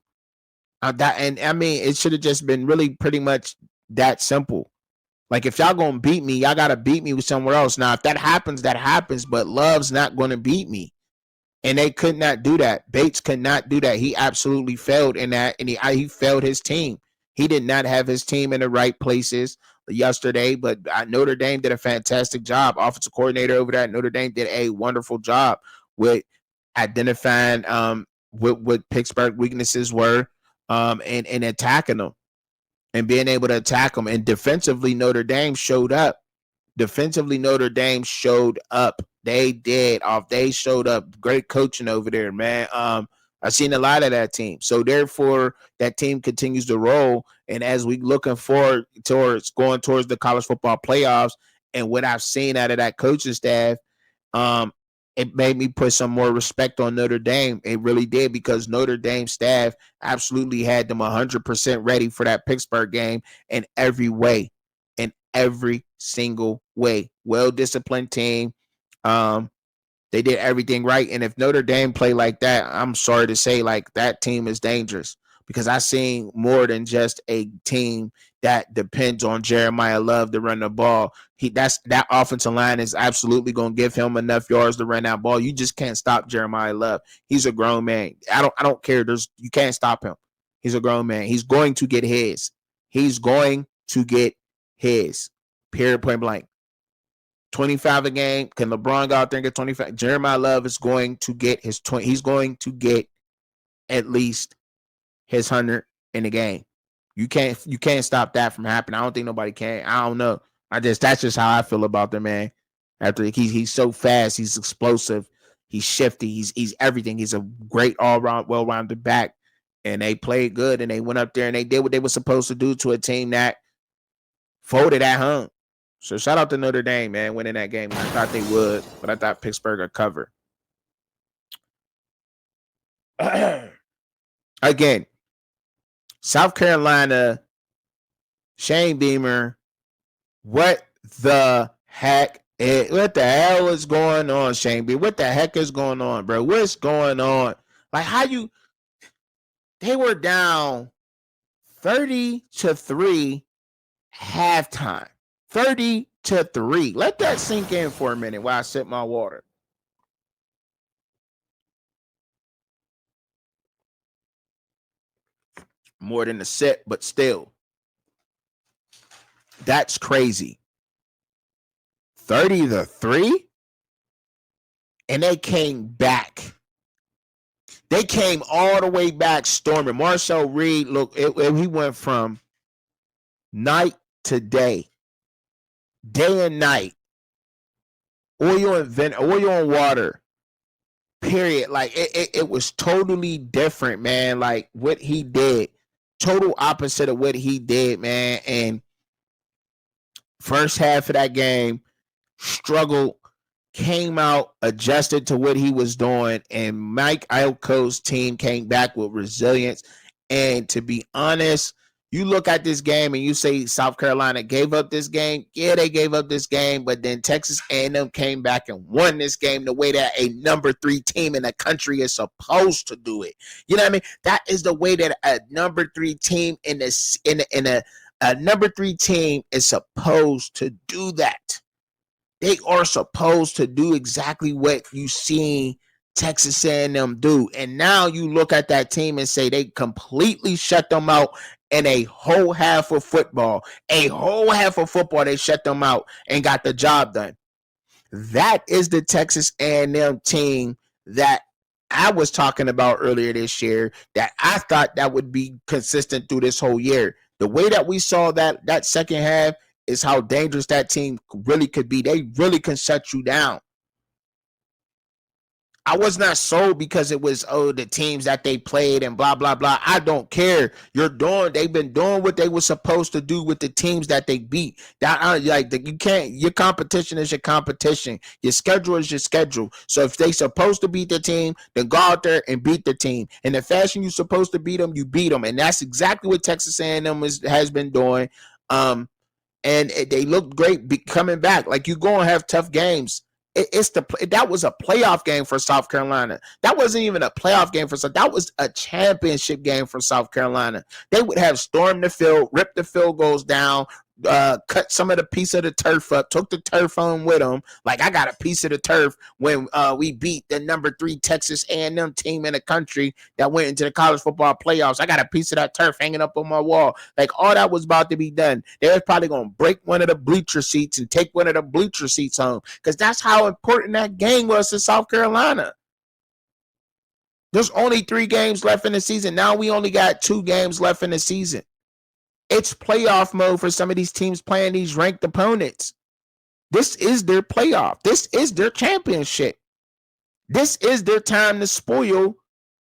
And I mean, it should have just been really pretty much that simple. Like, if y'all gonna beat me, y'all gotta beat me with somewhere else. Now, if that happens, but Love's not gonna beat me. And they could not do that. Bates could not do that. He absolutely failed in that, and he failed his team. He did not have his team in the right places yesterday, but Notre Dame did a fantastic job. Offensive coordinator over there at Notre Dame did a wonderful job with identifying what Pittsburgh weaknesses were and attacking them and being able to attack them. And defensively, Notre Dame showed up. They did. They showed up. Great coaching over there, man. I've seen a lot of that team. So therefore, that team continues to roll. And as we looking forward towards going towards the college football playoffs, and what I've seen out of that coaching staff, it made me put some more respect on Notre Dame. It really did, because Notre Dame staff absolutely had them 100% ready for that Pittsburgh game in every way. In every single way. Well-disciplined team. They did everything right. And if Notre Dame play like that, I'm sorry to say, like, that team is dangerous, because I seen more than just a team that depends on Jeremiah Love to run the ball. That offensive line is absolutely going to give him enough yards to run that ball. You just can't stop Jeremiah Love. He's a grown man. I don't care. You can't stop him. He's a grown man. He's going to get his. Period, point blank. 25 a game. Can LeBron go out there and get 25? Jeremiah Love is going to get his 20. He's going to get at least his 100 in the game. You can't stop that from happening. I don't think nobody can. I don't know. That's just how I feel about the man. After he's so fast, he's explosive. He's shifty. He's everything. He's a great all-round, well-rounded back. And they played good, and they went up there and they did what they were supposed to do to a team that folded at home. So shout out to Notre Dame, man, winning that game. I thought they would, but I thought Pittsburgh would cover. Again, South Carolina, Shane Beamer, what the heck? What the hell is going on, Shane Beamer? What the heck is going on, bro? What's going on? Like, they were down 30-3 halftime. 30-3. Let that sink in for a minute while I sip my water. More than a sip, but still. That's crazy. 30-3? And they came back. They came all the way back storming. Marcel Reed, look, he went from night to day and night. Oil and water. Period. Like it was totally different, man. Like what he did. Total opposite of what he did, man. And first half of that game, struggled, came out, adjusted to what he was doing, and Mike Elko's team came back with resilience. And to be honest, you look at this game and you say South Carolina gave up this game. Yeah, they gave up this game, but then Texas A&M came back and won this game the way that a number 3 team in the country is supposed to do it. You know what I mean? That is the way that a number 3 team a number 3 team is supposed to do that. They are supposed to do exactly what you seen Texas A&M do. And now you look at that team and say they completely shut them out in a whole half of football. A whole half of football, they shut them out and got the job done. That is the Texas A&M team that I was talking about earlier this year, that I thought that would be consistent through this whole year. The way that we saw that second half is how dangerous that team really could be. They really can shut you down. I was not sold because it was, the teams that they played and blah, blah, blah. I don't care. They've been doing what they were supposed to do with the teams that they beat. Your competition is your competition. Your schedule is your schedule. So if they supposed to beat the team, then go out there and beat the team. In the fashion you're supposed to beat them, you beat them. And that's exactly what Texas A&M has been doing. And they look great coming back. Like, you're going to have tough games. That was a playoff game for South Carolina. That wasn't even a playoff game for South. That was a championship game for South Carolina. They would have stormed the field, ripped the field goals down, cut some of the piece of the turf up, took the turf home with them. Like, I got a piece of the turf when we beat the number 3 Texas A&M team in the country that went into the college football playoffs. I got a piece of that turf hanging up on my wall. Like, all that was about to be done. They was probably going to break one of the bleacher seats and take one of the bleacher seats home, because that's how important that game was to South Carolina. There's only 3 games left in the season. Now we only got 2 games left in the season. It's playoff mode for some of these teams playing these ranked opponents. This is their playoff. This is their championship. This is their time to spoil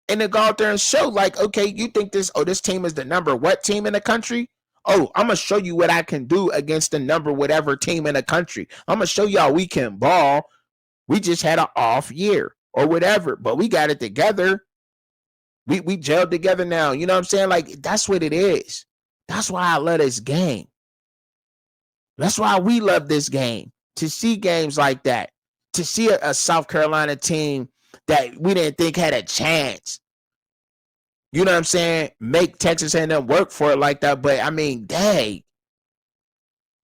and to go out there and show, like, okay, you think this team is the number what team in the country? Oh, I'm going to show you what I can do against the number whatever team in the country. I'm going to show y'all we can ball. We just had an off year or whatever, but we got it together. We gelled together now. You know what I'm saying? Like, that's what it is. That's why I love this game. That's why we love this game. To see games like that. To see a South Carolina team that we didn't think had a chance. You know what I'm saying? Make Texas A&M work for it like that. But, I mean, dang.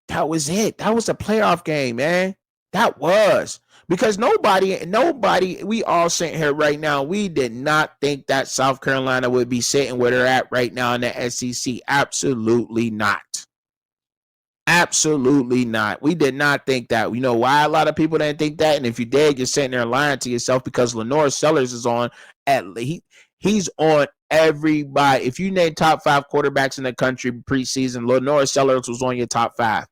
That was it. That was a playoff game, man. That was. Because nobody, we all sitting here right now, we did not think that South Carolina would be sitting where they're at right now in the SEC. Absolutely not. Absolutely not. We did not think that. You know why a lot of people didn't think that? And if you did, you're sitting there lying to yourself, because Lenore Sellers is on he's on everybody. If you name top 5 quarterbacks in the country preseason, Lenore Sellers was on your top 5.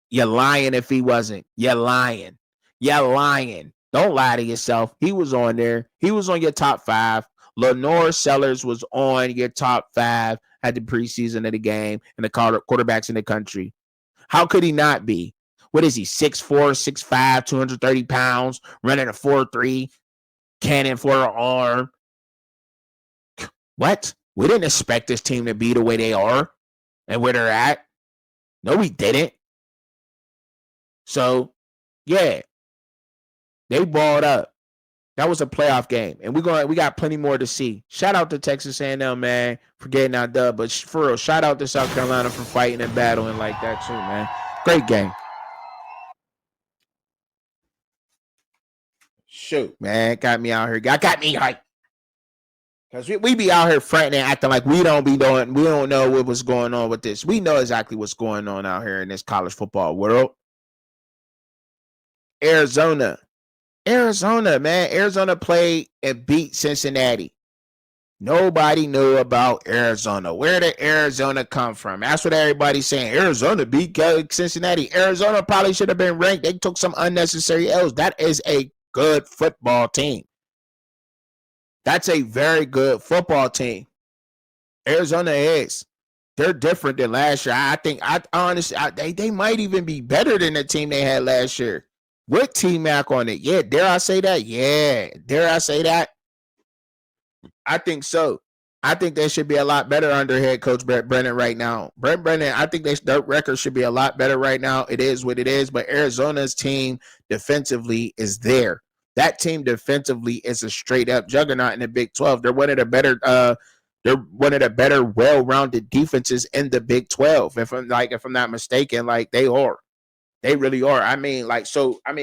You're lying if he wasn't. You're lying. You're lying. Don't lie to yourself. He was on there. He was on your top 5. Lenore Sellers was on your top 5 at the preseason of the game and the quarterbacks in the country. How could he not be? What is he? 6'4", 6'5", 230 pounds, running a 4.3, cannon for an arm. What? We didn't expect this team to be the way they are and where they're at. No, we didn't. So, yeah, they balled up. That was a playoff game, and we got plenty more to see. Shout out to Texas A&M, man, for getting that dub, but for real, shout out to South Carolina for fighting and battling like that too, man. Great game. Shoot, man, got me out here. Got me hyped. Because we be out here fronting and acting like we don't know what was going on with this. We know exactly what's going on out here in this college football world. Arizona, man. Arizona played and beat Cincinnati. Nobody knew about Arizona. Where did Arizona come from? That's what everybody's saying. Arizona beat Cincinnati. Arizona probably should have been ranked. They took some unnecessary L's. That is a good football team. That's a very good football team. Arizona is. They're different than last year. I think, honestly, they might even be better than the team they had last year. With T-Mac on it. Yeah, dare I say that? Yeah, dare I say that? I think so. I think they should be a lot better under head coach Brent Brennan right now. Brent Brennan, I think their record should be a lot better right now. It is what it is, but Arizona's team defensively is there. That team defensively is a straight up juggernaut in the Big 12. They're one of the better well-rounded defenses in the Big 12. If I'm not mistaken, like they are. They really are.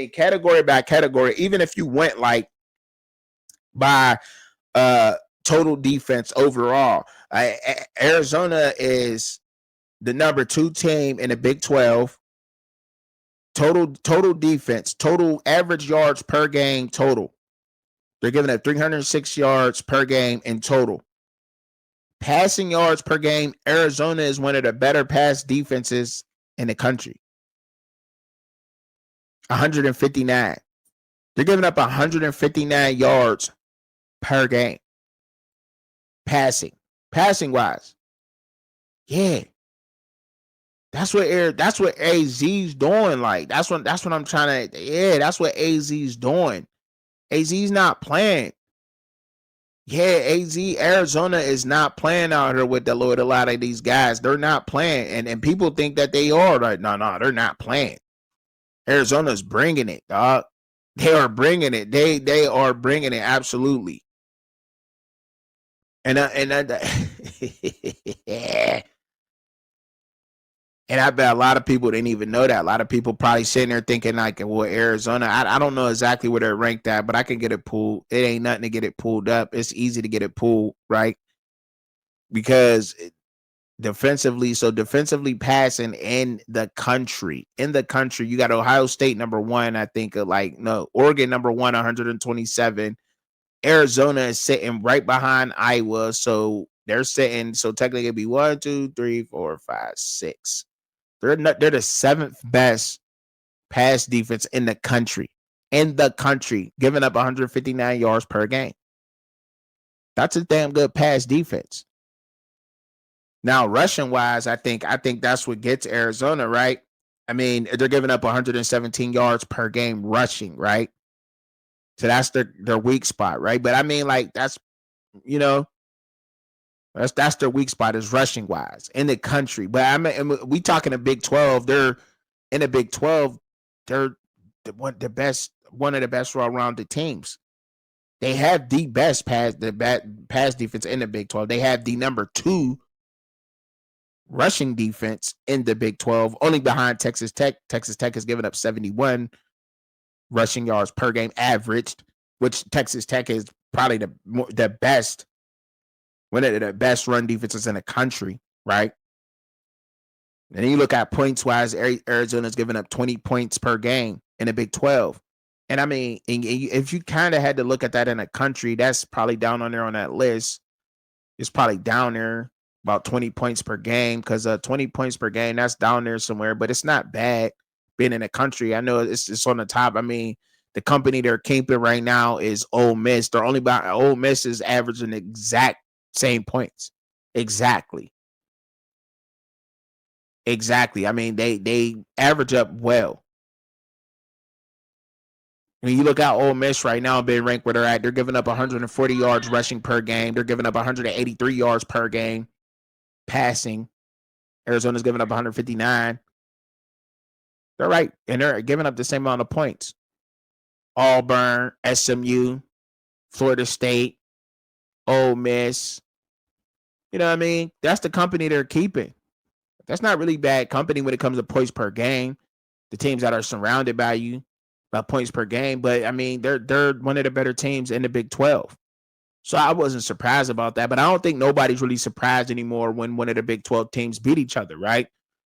Category by category, even if you went like by total defense overall, Arizona is the number 2 team in the Big 12. Total defense, total average yards per game total. They're giving up 306 yards per game in total. Passing yards per game, Arizona is one of the better pass defenses in the country. 159. They're giving up 159 yards per game. Passing wise. Yeah. That's what AZ's doing. Like that's what I'm trying to. Yeah, that's what AZ's doing. AZ's not playing. Yeah, Arizona is not playing out here with a lot of these guys. They're not playing, and people think that they are. Like, no, they're not playing. Arizona's bringing it, dog. They are bringing it. They are bringing it absolutely. And And I bet a lot of people didn't even know that. A lot of people probably sitting there thinking like, well, Arizona, I don't know exactly where they're ranked at, but I can get it pulled. It ain't nothing to get it pulled up. It's easy to get it pulled, right? Because defensively passing in the country, you got Ohio State number 1, I think, Oregon number 1, 127. Arizona is sitting right behind Iowa. So they're sitting, so technically it'd be 1, 2, 3, 4, 5, 6. They're the 7th best pass defense in the country, giving up 159 yards per game. That's a damn good pass defense. Now, rushing wise, I think that's what gets Arizona, right? I mean, they're giving up 117 yards per game rushing, right? So that's their weak spot, right? But I mean, like that's their weak spot is rushing wise in the country. But I mean, we talking a Big 12. They're in the Big 12. They're one of the best well-rounded teams. They have the best pass defense in the Big 12. They have the number 2 rushing defense in the Big 12, only behind Texas Tech. Texas Tech has given up 71 rushing yards per game averaged, which Texas Tech is probably the best, one of the best run defenses in the country, right? And then you look at points wise, Arizona's giving up 20 points per game in the Big 12. And I mean, if you kind of had to look at that in a country, that's probably down on there on that list. It's probably down there about 20 points per game, because 20 points per game, that's down there somewhere, but it's not bad being in a country. I know it's on the top. I mean, The company they're keeping right now is Ole Miss. They're only about Ole Miss is averaging the exact same points. Exactly. Exactly. I mean, they average up well. When you look at Ole Miss right now being ranked where they're at, they're giving up 140 yards rushing per game. They're giving up 183 yards per game passing. Arizona's giving up 159. They're right, and they're giving up the same amount of points. Auburn, SMU, Florida State, Ole Miss. You know what I mean? That's the company they're keeping. That's not really bad company when it comes to points per game. The teams that are surrounded by you, by points per game. But I mean, they're one of the better teams in the Big 12. So I wasn't surprised about that. But I don't think nobody's really surprised anymore when one of the Big 12 teams beat each other, right?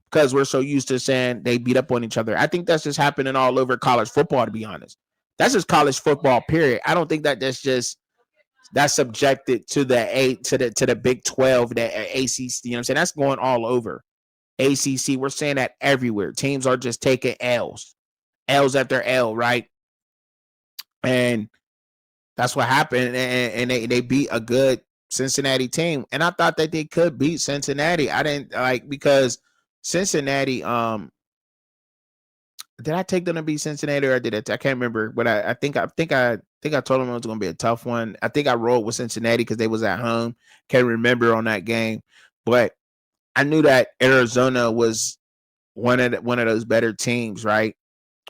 Because we're so used to saying they beat up on each other. I think that's just happening all over college football, to be honest. That's just college football, period. I don't think that that's subjected to the Big 12, the ACC. You know what I'm saying? That's going all over. ACC, we're saying that everywhere. Teams are just taking L's after L, right? And that's what happened. And they beat a good Cincinnati team. And I thought that they could beat Cincinnati. I didn't because Cincinnati, did I take them to beat Cincinnati or did I can't remember, but I think I told them it was gonna be a tough one. I think I rolled with Cincinnati because they was at home. Can't remember on that game, but I knew that Arizona was one of those better teams, right?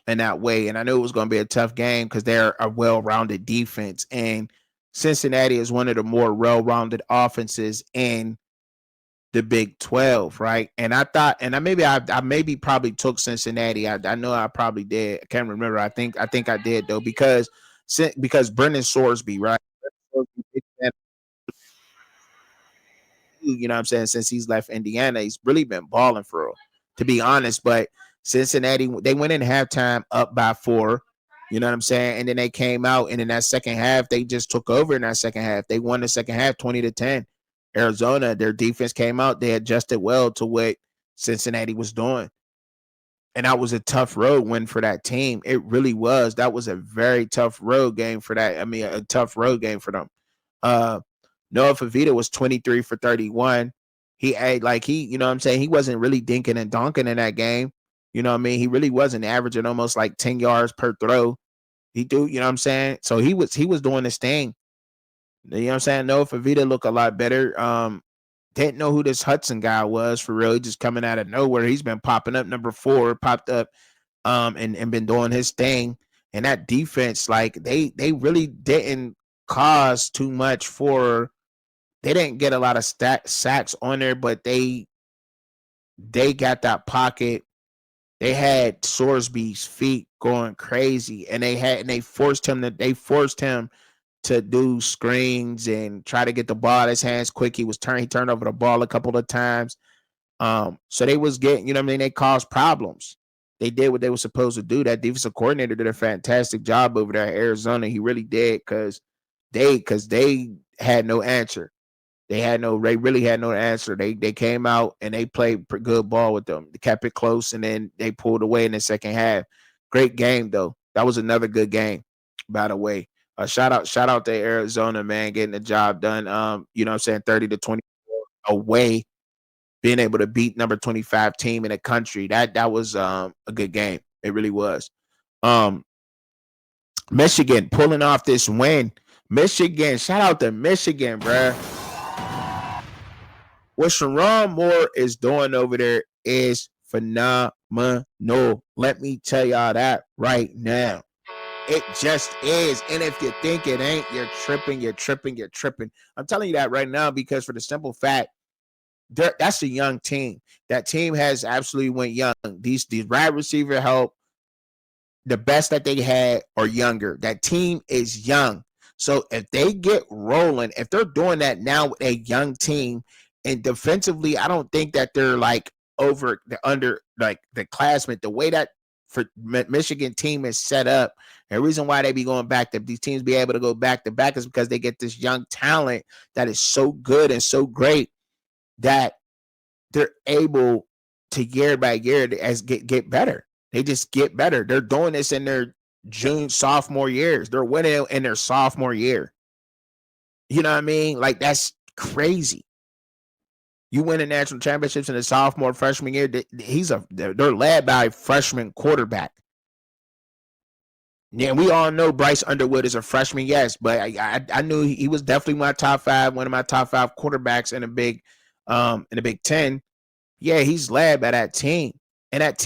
In that way. And I knew it was going to be a tough game because they're a well-rounded defense. And Cincinnati is one of the more well-rounded offenses in the Big 12, right? And I thought, and I maybe probably took Cincinnati. I know I probably did. I can't remember. I think I did though, because Brendan Sorsby, right? You know what I'm saying? Since he's left Indiana, he's really been balling for real, to be honest. But Cincinnati, they went in halftime up by 4. You know what I'm saying? And then they came out, and in that second half, they just took over in that second half. They won the second half 20-10. Arizona, their defense came out. They adjusted well to what Cincinnati was doing. And that was a tough road win for that team. It really was. That was a very tough road game for that. I mean, a tough road game for them. Noah Favita was 23 for 31. He had you know what I'm saying? He wasn't really dinking and donking in that game. You know what I mean? He really wasn't averaging almost like 10 yards per throw. You know what I'm saying? So he was doing his thing. You know what I'm saying? Noah Favita looked a lot better. Didn't know who this Hudson guy was for real. He just coming out of nowhere. He's been popping up. Number 4 popped up and been doing his thing. And that defense, like they really didn't cause too much for. They didn't get a lot of sacks on there, but they got that pocket. They had Sorsby's feet going crazy, and they forced him to do screens and try to get the ball out of his hands quick. He turned over the ball a couple of times. So they was getting, you know what I mean? They caused problems. They did what they were supposed to do. That defensive coordinator did a fantastic job over there at Arizona. He really did because they had no answer. They really had no answer. They came out and they played good ball with them. They kept it close, and then they pulled away in the second half. Great game though. That was another good game, by the way. Shout out to Arizona, man, getting the job done. You know what I'm saying, 30-20 away, being able to beat number 25 team in the country. That was a good game. It really was. Michigan pulling off this win. Michigan, shout out to Michigan, bruh. What Sharon Moore is doing over there is phenomenal. Let me tell y'all that right now. It just is. And if you think it ain't, you're tripping. I'm telling you that right now because for the simple fact, that's a young team. That team has absolutely went young. These wide receiver help, the best that they had are younger. That team is young. So if they get rolling, if they're doing that now with a young team, and defensively, I don't think that they're like under like the classmen. The way that for Michigan team is set up, and the reason why they be going back to these teams be able to go back to back is because they get this young talent that is so good and so great that they're able to year by year as get better. They just get better. They're doing this in their sophomore years. They're winning in their sophomore year. You know what I mean? Like, that's crazy. You win the national championships in the sophomore freshman year. They're led by a freshman quarterback. Yeah, we all know Bryce Underwood is a freshman, yes, but I knew he was definitely one of my top five quarterbacks in the Big Ten. Yeah, he's led by that team. And that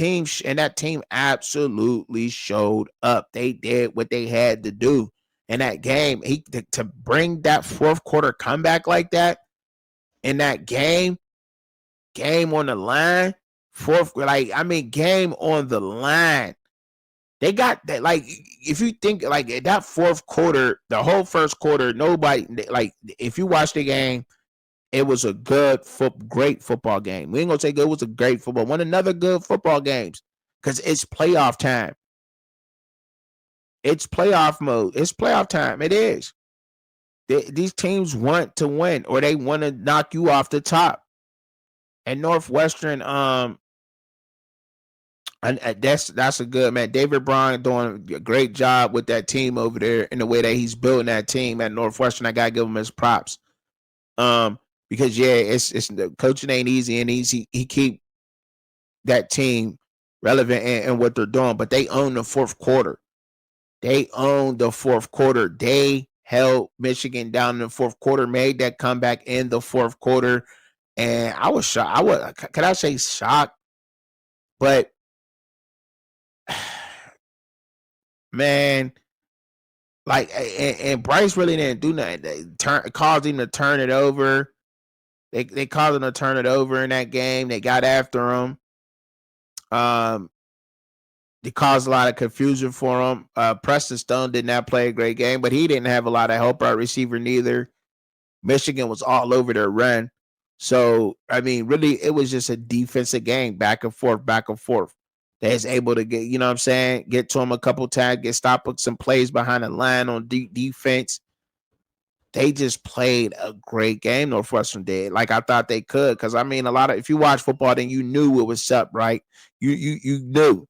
team absolutely showed up. They did what they had to do in that game. To bring that fourth quarter comeback like that in that game on the line, game on the line. They got that. Like, if you think like that fourth quarter, the whole first quarter, nobody, like, if you watch the game, it was a great football game. We ain't gonna say good. It was a great football. One another good football games because it's playoff time. It's playoff mode. It's playoff time. It is. These teams want to win, or they want to knock you off the top. And Northwestern, and that's a good man. David Bryan doing a great job with that team over there in the way that he's building that team at Northwestern. I gotta give him his props. Because yeah, it's the coaching ain't easy, and he keep that team relevant in what they're doing. But they own the fourth quarter. They held Michigan down in the fourth quarter, made that comeback in the fourth quarter, and I was shocked. Could I say shocked? But man, like, and Bryce really didn't do nothing. They caused him to turn it over. They caused him to turn it over in that game. They got after him. They caused a lot of confusion for him. Preston Stone did not play a great game, but he didn't have a lot of help at receiver neither. Michigan was all over their run. So, I mean, really, it was just a defensive game, back and forth, back and forth. They was able to get, you know what I'm saying, get to him a couple times, stop some plays behind the line on defense. They just played a great game, Northwestern did. Like I thought they could, because I mean, if you watch football, then you knew it was up, right? You knew.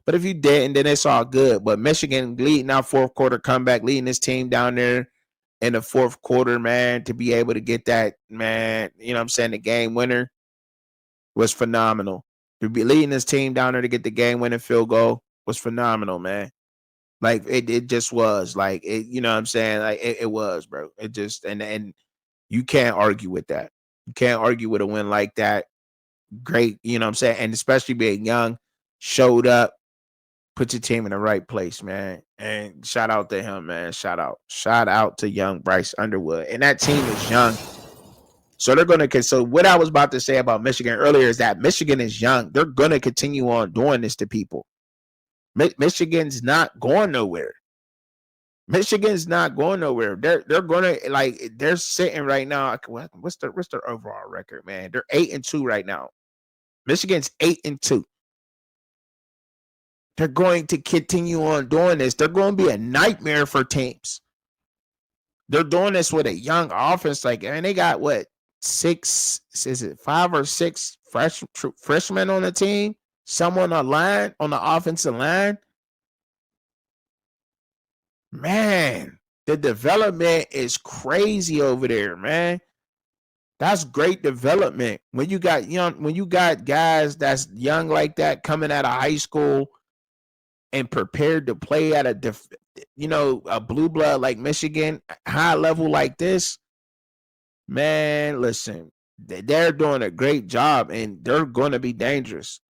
But if you didn't, then it's all good. But Michigan leading our fourth quarter comeback, leading this team down there in the fourth quarter, man, to be able to get that, man, you know what I'm saying, the game winner was phenomenal. To be leading this team down there to get the game winning field goal was phenomenal, man. Like, it just was. Like, it, you know what I'm saying? Like, it was, bro. It just, and you can't argue with that. You can't argue with a win like that. Great, you know what I'm saying? And especially being young, showed up, put your team in the right place, man. And shout out to him, man. Shout out to young Bryce Underwood. And that team is young. So they're going to, so what I was about to say about Michigan earlier is that Michigan is young. They're going to continue on doing this to people. Michigan's not going nowhere. Michigan's not going nowhere. They're going to, like, they're sitting right now. What's their overall record, man? They're 8-2 right now. Michigan's 8-2. They're going to continue on doing this. They're going to be a nightmare for teams. They're doing this with a young offense. Like, and they got what, 5 or 6 freshmen on the team? Someone on the offensive line. Man, the development is crazy over there, man. That's great development. When you got guys that's young like that coming out of high school and prepared to play at a blue blood like Michigan, high level like this, man, listen, they're doing a great job, and they're going to be dangerous.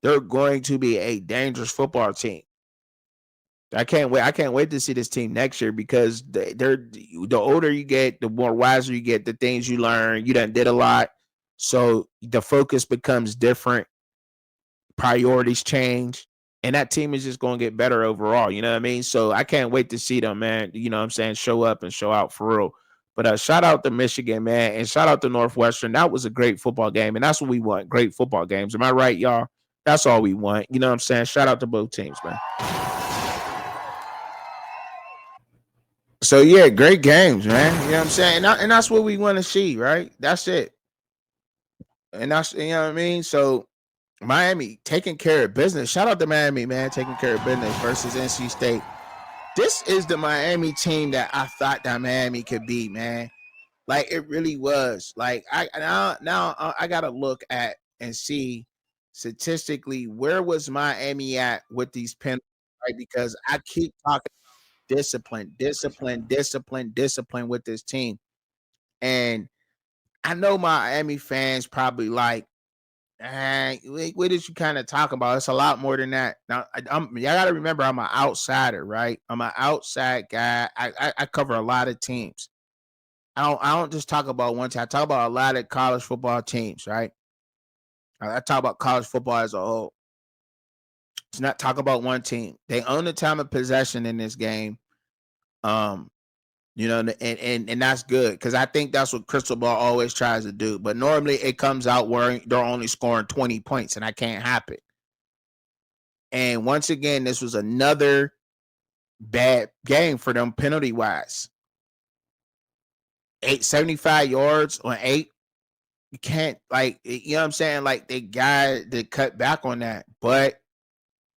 They're going to be a dangerous football team. I can't wait to see this team next year, because the older you get, the more wiser you get, the things you learn. You done did a lot, so the focus becomes different. Priorities change, and that team is just going to get better overall. You know what I mean? So I can't wait to see them, man. You know what I'm saying? Show up and show out for real. But shout out to Michigan, man, and shout out to Northwestern. That was a great football game, and that's what we want. Great football games. Am I right, y'all? That's all we want. You know what I'm saying? Shout out to both teams, man. So yeah, great games, man. You know what I'm saying? And that's what we want to see, right? That's it. And that's, you know what I mean? So Miami taking care of business. Shout out to Miami, man, taking care of business versus NC State. This is the Miami team that I thought that Miami could be, man. Like it really was. Like now I gotta look at and see statistically where was Miami at with these penalties, right? Because I keep talking discipline, discipline, discipline, discipline with this team, and I know Miami fans probably like, what did you kind of talk about? It's a lot more than that. Now, you got to remember, I'm an outsider, right? I'm an outside guy. I cover a lot of teams. I don't just talk about one team. I talk about a lot of college football teams, right? I talk about college football as a whole. It's not talk about one team. They own the time of possession in this game. Um, and that's good because I think that's what Crystal Ball always tries to do. But normally it comes out where they're only scoring 20 points, and that can't happen. And once again, this was another bad game for them penalty wise. 875 yards on 8. You can't, like, you know what I'm saying? Like, they got to cut back on that. But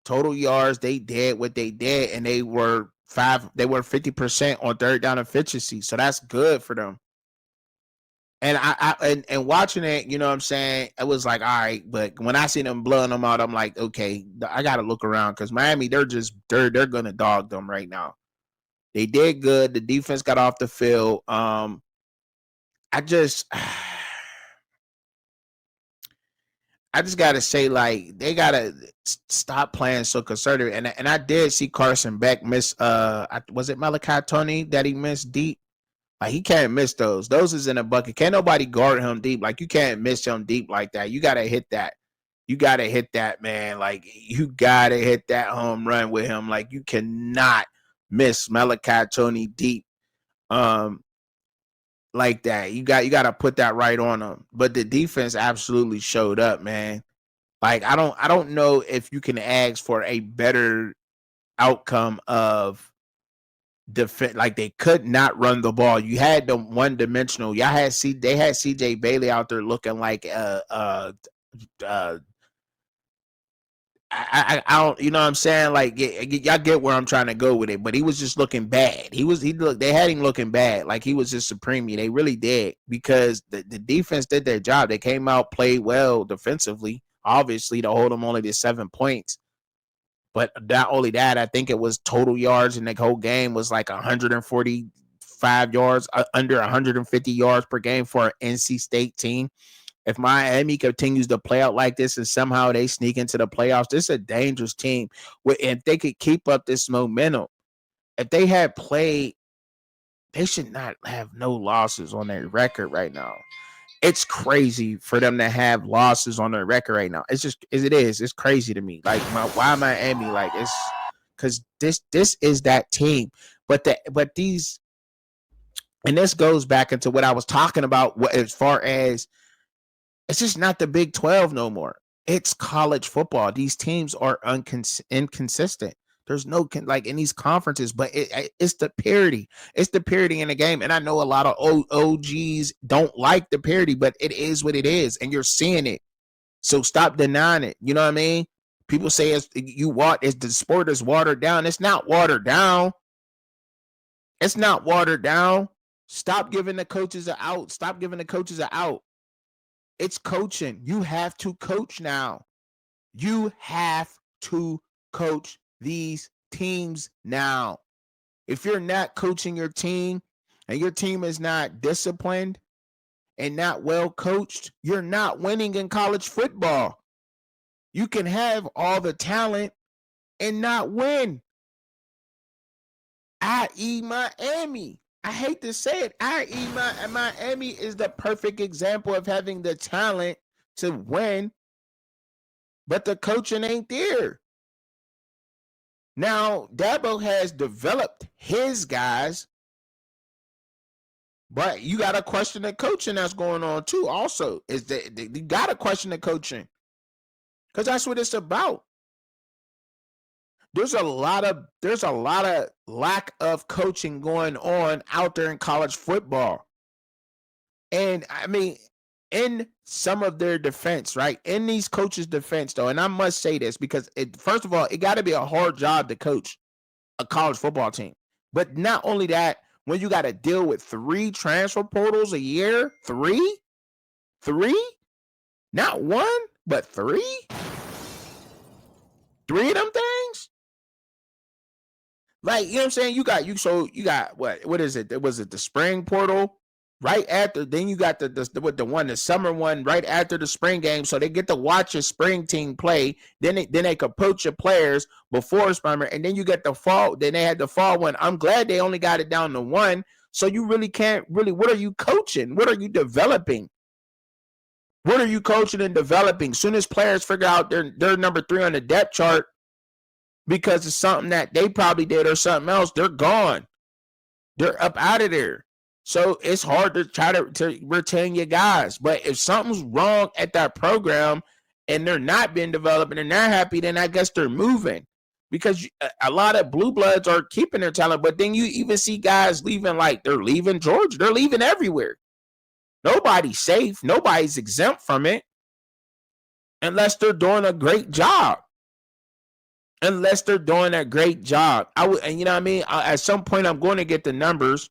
total yards, they did what they did, and they were 50% on third down efficiency. So that's good for them. And and watching it, you know what I'm saying? It was like, all right, but when I see them blowing them out, I'm like, okay, I gotta look around because Miami, they're gonna dog them right now. They did good. The defense got off the field. I just gotta say, like, they gotta stop playing so conservative. And I did see Carson Beck miss. Was it Malachi Tony that he missed deep? Like, he can't miss those. Those is in a bucket. Can't nobody guard him deep. Like, you can't miss him deep like that. You gotta hit that. You gotta hit that, man. Like, you gotta hit that home run with him. Like, you cannot miss Malachi Tony deep. Like that. You gotta put that right on them. But the defense absolutely showed up, man. Like, I don't know if you can ask for a better outcome of defense. Like, they could not run the ball. You had them one dimensional. They had CJ Bailey out there looking like I don't, you know what I'm saying? Like, y'all get where I'm trying to go with it, but he was just looking bad. They had him looking bad. Like, he was just supreme. They really did, because the defense did their job. They came out, played well defensively, obviously, to hold them only to 7 points. But not only that, I think it was total yards in the whole game was like 145 yards, under 150 yards per game for an NC State team. If Miami continues to play out like this and somehow they sneak into the playoffs, this is a dangerous team. If they could keep up this momentum, if they had played, they should not have no losses on their record right now. It's crazy for them to have losses on their record right now. It's just as it is. It's crazy to me. Like, why Miami? Like, it's because this is that team. But these, and this goes back into what I was talking about. As far as, it's just not the Big 12 no more. It's college football. These teams are inconsistent. There's no like in these conferences, but it's the parity. It's the parity in the game. And I know a lot of OGs don't like the parity, but it is what it is, and you're seeing it. So stop denying it. You know what I mean? People say the sport is watered down. It's not watered down. It's not watered down. Stop giving the coaches an out. Stop giving the coaches an out. It's coaching. You have to coach now. You have to coach these teams now. If you're not coaching your team and your team is not disciplined and not well coached, you're not winning in college football. You can have all the talent and not win. I.e. Miami. I hate to say it. I.e. Miami is the perfect example of having the talent to win, but the coaching ain't there. Now, Dabo has developed his guys, but you got to question the coaching that's going on too. Also, is that you got to question the coaching, because that's what it's about. There's a lot of lack of coaching going on out there in college football. And I mean, in some of their defense, right? In these coaches' defense, though, and I must say this because first of all, it got to be a hard job to coach a college football team. But not only that, when you got to deal with 3 transfer portals a year, three, not one, but 3 of them things. Like, you know what I'm saying? You got what is it? Was it the spring portal? Right after, then you got the summer one right after the spring game, so they get to watch a spring team play. Then they could poach your players before summer, and then you get the fall. Then they had the fall one. I'm glad they only got it down to 1. So you really can't really. What are you coaching? What are you developing? What are you coaching and developing? Soon as players figure out they're number 3 on the depth chart because it's something that they probably did or something else, they're gone. They're up out of there. So it's hard to try to retain your guys. But if something's wrong at that program and they're not being developed and they're not happy, then I guess they're moving. Because a lot of blue bloods are keeping their talent. But then you even see guys leaving, like they're leaving Georgia. They're leaving everywhere. Nobody's safe. Nobody's exempt from it unless they're doing a great job. Unless they're doing a great job. And you know what I mean? At some point, I'm going to get the numbers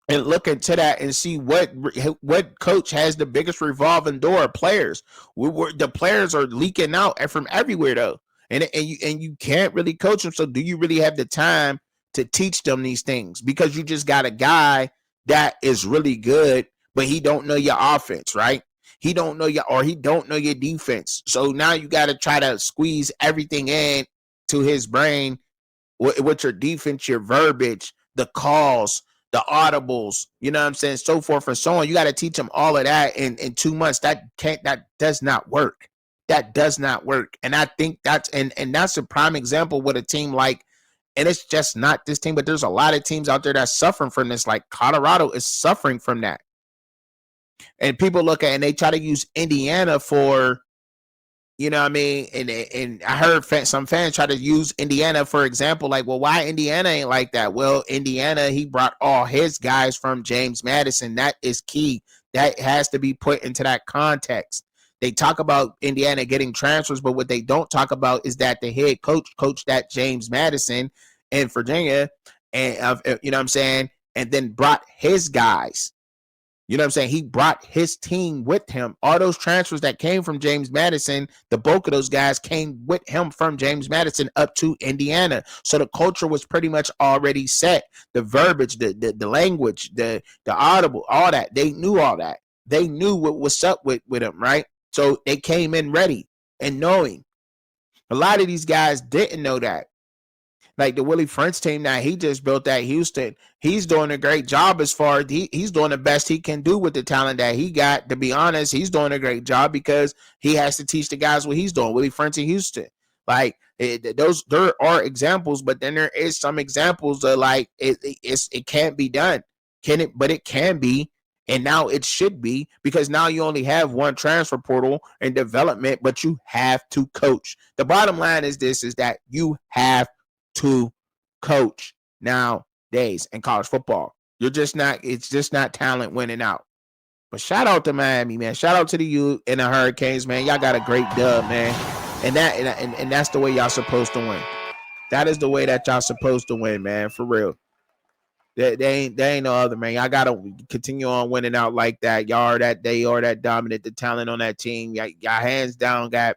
and look into that and see what coach has the biggest revolving door of players. The players are leaking out from everywhere, though. And you can't really coach them. So do you really have the time to teach them these things? Because you just got a guy that is really good, but he don't know your offense, right? He don't know he don't know your defense. So now you got to try to squeeze everything in to his brain with your defense, your verbiage, the calls, the audibles, you know what I'm saying, so forth and so on. You got to teach them all of that in 2 months. That does not work. That does not work. And I think that's a prime example with a team like, and it's just not this team, but there's a lot of teams out there that's suffering from this. Like Colorado is suffering from that. And people look at and they try to use Indiana for, you know what I mean? And I heard some fans try to use Indiana for example, like, well, why Indiana ain't like that? Well, Indiana, he brought all his guys from James Madison. That is key. That has to be put into that context. They talk about Indiana getting transfers, but what they don't talk about is that the head coach coached at James Madison in Virginia, and you know what I'm saying, and then brought his guys. You know what I'm saying? He brought his team with him. All those transfers that came from James Madison, the bulk of those guys came with him from James Madison up to Indiana. So the culture was pretty much already set. The verbiage, the language, the audible, all that. They knew all that. They knew what was up with him, right? So they came in ready and knowing. A lot of these guys didn't know that. Like the Willie French team that he just built at Houston, he's doing a great job as far as he's doing the best he can do with the talent that he got. To be honest, he's doing a great job because he has to teach the guys what he's doing. Willie French in Houston, like there are examples, but then there is some examples of like it can't be done. Can it? But it can be. And now it should be, because now you only have one transfer portal and development, but you have to coach. The bottom line is that you have to coach nowadays in college football. It's just not talent winning out. But shout out to Miami, man. Shout out to the U and the Hurricanes, man. Y'all got a great dub, man. And that's the way y'all supposed to win. That is the way that y'all supposed to win, man. For real. They ain't no other, man. Y'all gotta continue on winning out like that. Y'all are that dominant. The talent on that team, y'all hands down got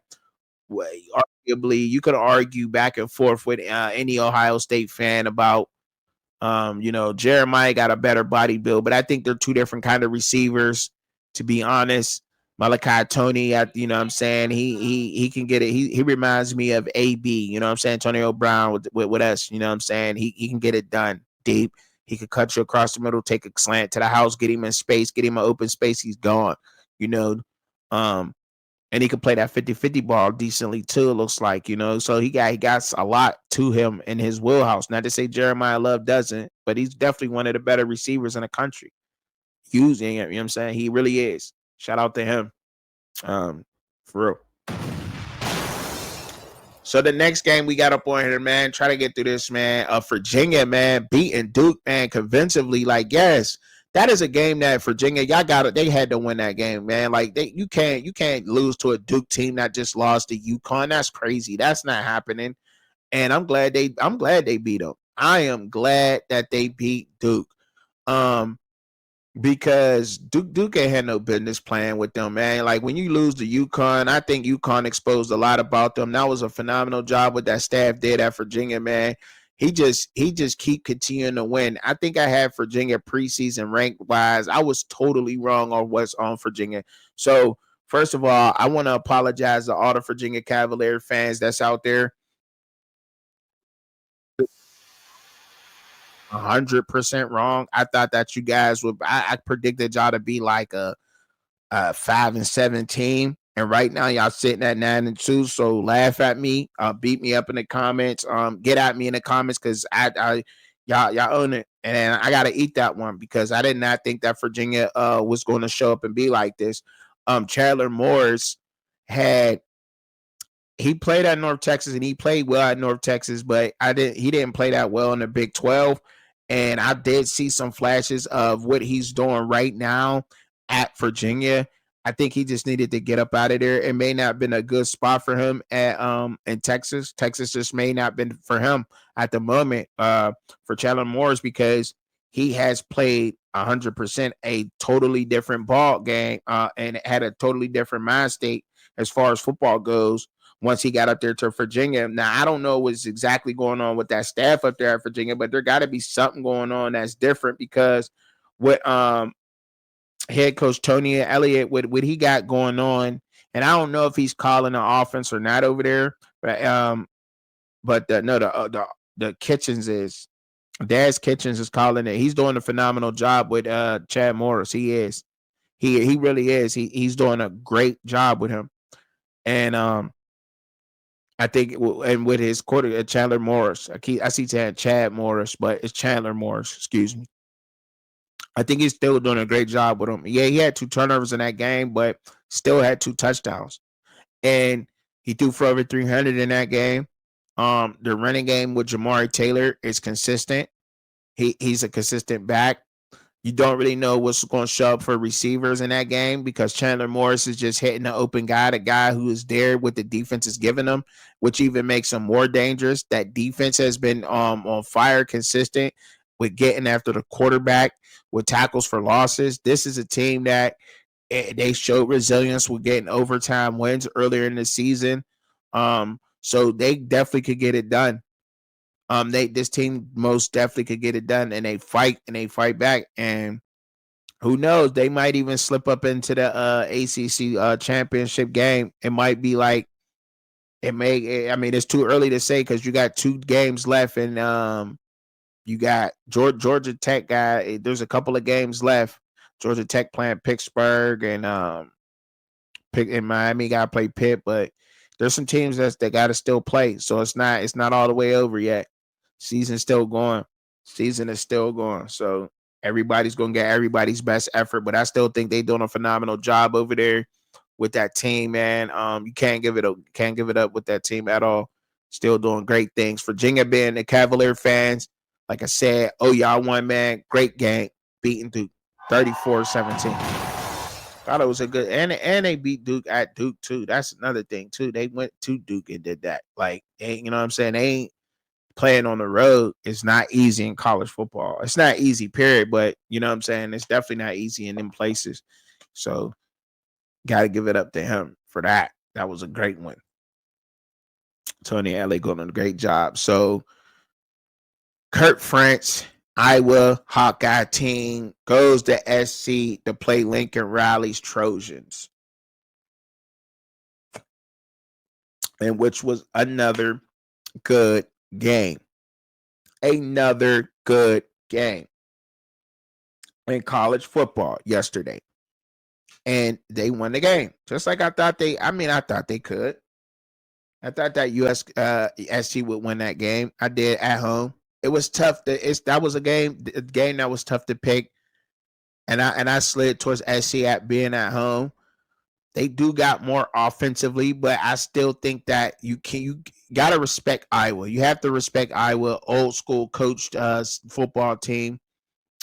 arguably, you could argue back and forth with any Ohio State fan about Jeremiah got a better body build, but I think they're two different kind of receivers, to be honest. Malachi Tony, you know what I'm saying, he can get it. He reminds me of AB, you know what I'm saying, Antonio Brown with us, you know what I'm saying. He can get it done deep. He could cut you across the middle, take a slant to the house, get him in space, get him an open space, he's gone, and he could play that 50-50 ball decently too, it looks like, So he got a lot to him in his wheelhouse. Not to say Jeremiah Love doesn't, but he's definitely one of the better receivers in the country. Using it, you know what I'm saying? He really is. Shout out to him. For real. So the next game we got up on here, man, try to get through this, man. Virginia, man, beating Duke, man, convincingly. Like, yes, that is a game that Virginia, y'all got it. They had to win that game, man. Like you can't lose to a Duke team that just lost to UConn. That's crazy. That's not happening. And I'm glad they beat them. I am glad that they beat Duke. Um, because Duke ain't had no business playing with them, man. Like when you lose to UConn, I think UConn exposed a lot about them. That was a phenomenal job what that staff did at Virginia, man. He just keep continuing to win. I think I had Virginia preseason rank wise. I was totally wrong on what's on Virginia. So first of all, I want to apologize to all the Virginia Cavalier fans that's out there. 100% wrong. I thought that you guys would. I predicted y'all to be like a 5-17, and right now y'all sitting at 9-2. So laugh at me, beat me up in the comments, get at me in the comments because I y'all own it, and I gotta eat that one because I did not think that Virginia was going to show up and be like this. Chandler Morris had he played at North Texas and he played well at North Texas, but he didn't play that well in the Big 12. And I did see some flashes of what he's doing right now at Virginia. I think he just needed to get up out of there. It may not have been a good spot for him at in Texas. Texas just may not have been for him at the moment for Chandler Morris because he has played 100% a totally different ball game and had a totally different mind state as far as football goes once he got up there to Virginia. Now, I don't know what's exactly going on with that staff up there at Virginia, but there got to be something going on that's different because what head coach Tony Elliott, what he got going on, and I don't know if he's calling the offense or not over there, but the Kitchens is Daz Kitchens is calling it. He's doing a phenomenal job with Chad Morris. He is. He really is. He's doing a great job with him. And I think, and with his quarter, Chandler Morris, I see Chad Morris, but it's Chandler Morris. Excuse me. I think he's still doing a great job with him. Yeah, he had 2 turnovers in that game, but still had 2 touchdowns, and he threw for over 300 in that game. The running game with Jamari Taylor is consistent. He's a consistent back. You don't really know what's going to show up for receivers in that game because Chandler Morris is just hitting the open guy, the guy who is there with the defense is giving him, which even makes him more dangerous. That defense has been on fire, consistent with getting after the quarterback with tackles for losses. This is a team that they showed resilience with getting overtime wins earlier in the season. So they definitely could get it done. This team most definitely could get it done, and they fight back, and who knows, they might even slip up into the ACC championship game. It might be like it may. I mean, it's too early to say because you got 2 games left, and you got Georgia Tech guy. There's a couple of games left. Georgia Tech playing Pittsburgh and Miami got to play Pitt, but there's some teams that got to still play, so it's not all the way over yet. Season's still going. Season is still going. So everybody's gonna get everybody's best effort, but I still think they're doing a phenomenal job over there with that team, man. You can't give it up with that team at all. Still doing great things. Virginia being the Cavalier fans, like I said, y'all won, man. Great game. Beating Duke 34-17. Thought it was a good and they beat Duke at Duke too. That's another thing too. They went to Duke and did that. Like, you know what I'm saying? They ain't playing on the road is not easy in college football. It's not easy, period. But you know what I'm saying? It's definitely not easy in them places. So got to give it up to him for that. That was a great one. Tony Elliott doing a great job. So Kurt French, Iowa Hawkeye team goes to SC to play Lincoln Riley's Trojans, and which was another good game. Another good game in college football yesterday. And they won the game. Just like I thought they could. I thought that SC would win that game. I did at home. It was tough. That was a game that was tough to pick. And I slid towards SC at being at home. They do got more offensively, but I still think that you gotta respect Iowa. You have to respect Iowa, old school coached football team.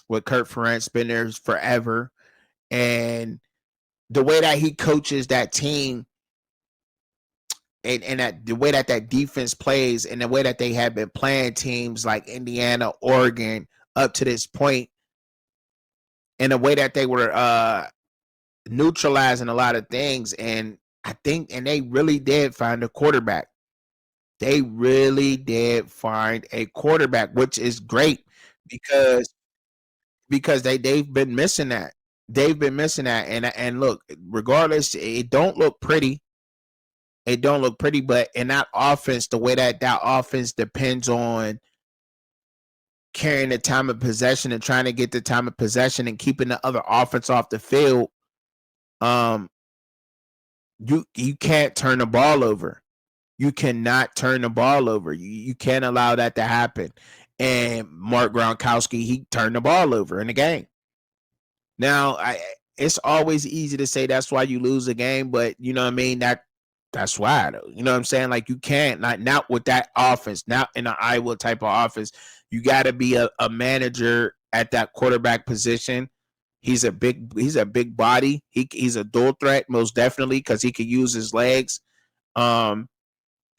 with Kurt Ferentz, been there forever, and the way that he coaches that team, and that the way that defense plays, and the way that they have been playing teams like Indiana, Oregon up to this point, and the way that they were neutralizing a lot of things, and I think, and they really did find a quarterback. They really did find a quarterback, which is great because they've been missing that. They've been missing that, and look, regardless, it don't look pretty. It don't look pretty, but in that offense, the way that offense depends on carrying the time of possession and trying to get the time of possession and keeping the other offense off the field, um, you can't turn the ball over. You cannot turn the ball over. You can't allow that to happen. And Mark Gronkowski, he turned the ball over in the game. Now, it's always easy to say that's why you lose a game, but you know what I mean? That's why, though. You know what I'm saying? Like, you can't, not with that offense, not in an Iowa type of offense. You got to be a manager at that quarterback position. He's a big body. He's a dual threat, most definitely, because he could use his legs.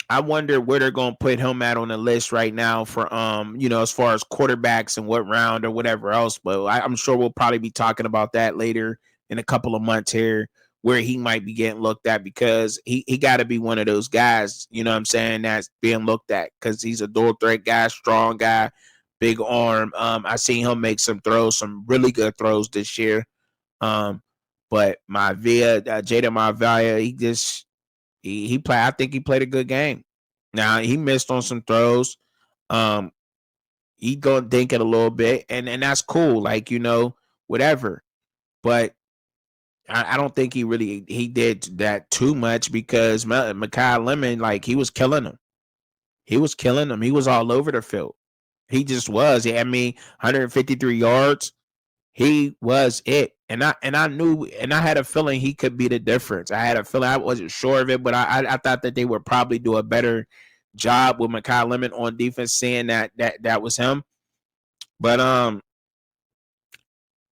I wonder where they're going to put him at on the list right now for, as far as quarterbacks and what round or whatever else. But I'm sure we'll probably be talking about that later in a couple of months here, where he might be getting looked at, because he got to be one of those guys, you know what I'm saying, that's being looked at, because he's a dual threat guy, strong guy, big arm. I seen him make some throws, some really good throws this year. But Jada Maivia, he played. I think he played a good game. Now, he missed on some throws. He gonna dink it a little bit, and that's cool. Like, whatever. But I don't think he did that too much, because Mekhi Lemon, like, he was killing him. He was killing him. He was all over the field. He just was. I mean, 153 yards. He was it. And I knew, and I had a feeling he could be the difference. I had a feeling. I wasn't sure of it, but I thought that they would probably do a better job with Mekhi Lemon on defense, seeing that was him. But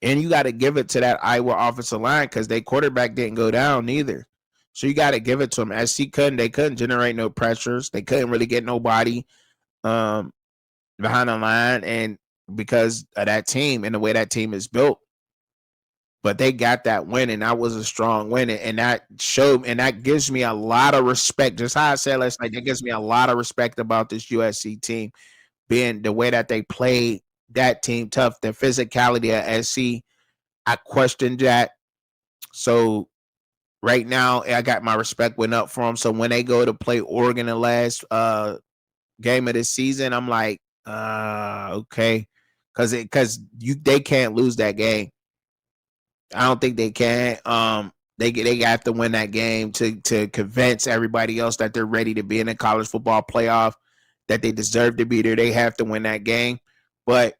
and you got to give it to that Iowa offensive line, because their quarterback didn't go down either. So you got to give it to them. SC they couldn't generate no pressures. They couldn't really get nobody behind the line, and because of that team and the way that team is built. But they got that win, and that was a strong win, and that showed, and that gives me a lot of respect. Just how I said last night, that gives me a lot of respect about this USC team, being the way that they played that team tough, the physicality of SC. I questioned that. So right now, I got my respect went up for them. So when they go to play Oregon in the last game of the season, I'm like, okay, because they can't lose that game. I don't think they can. They have to win that game to convince everybody else that they're ready to be in the college football playoff, that they deserve to be there. They have to win that game. But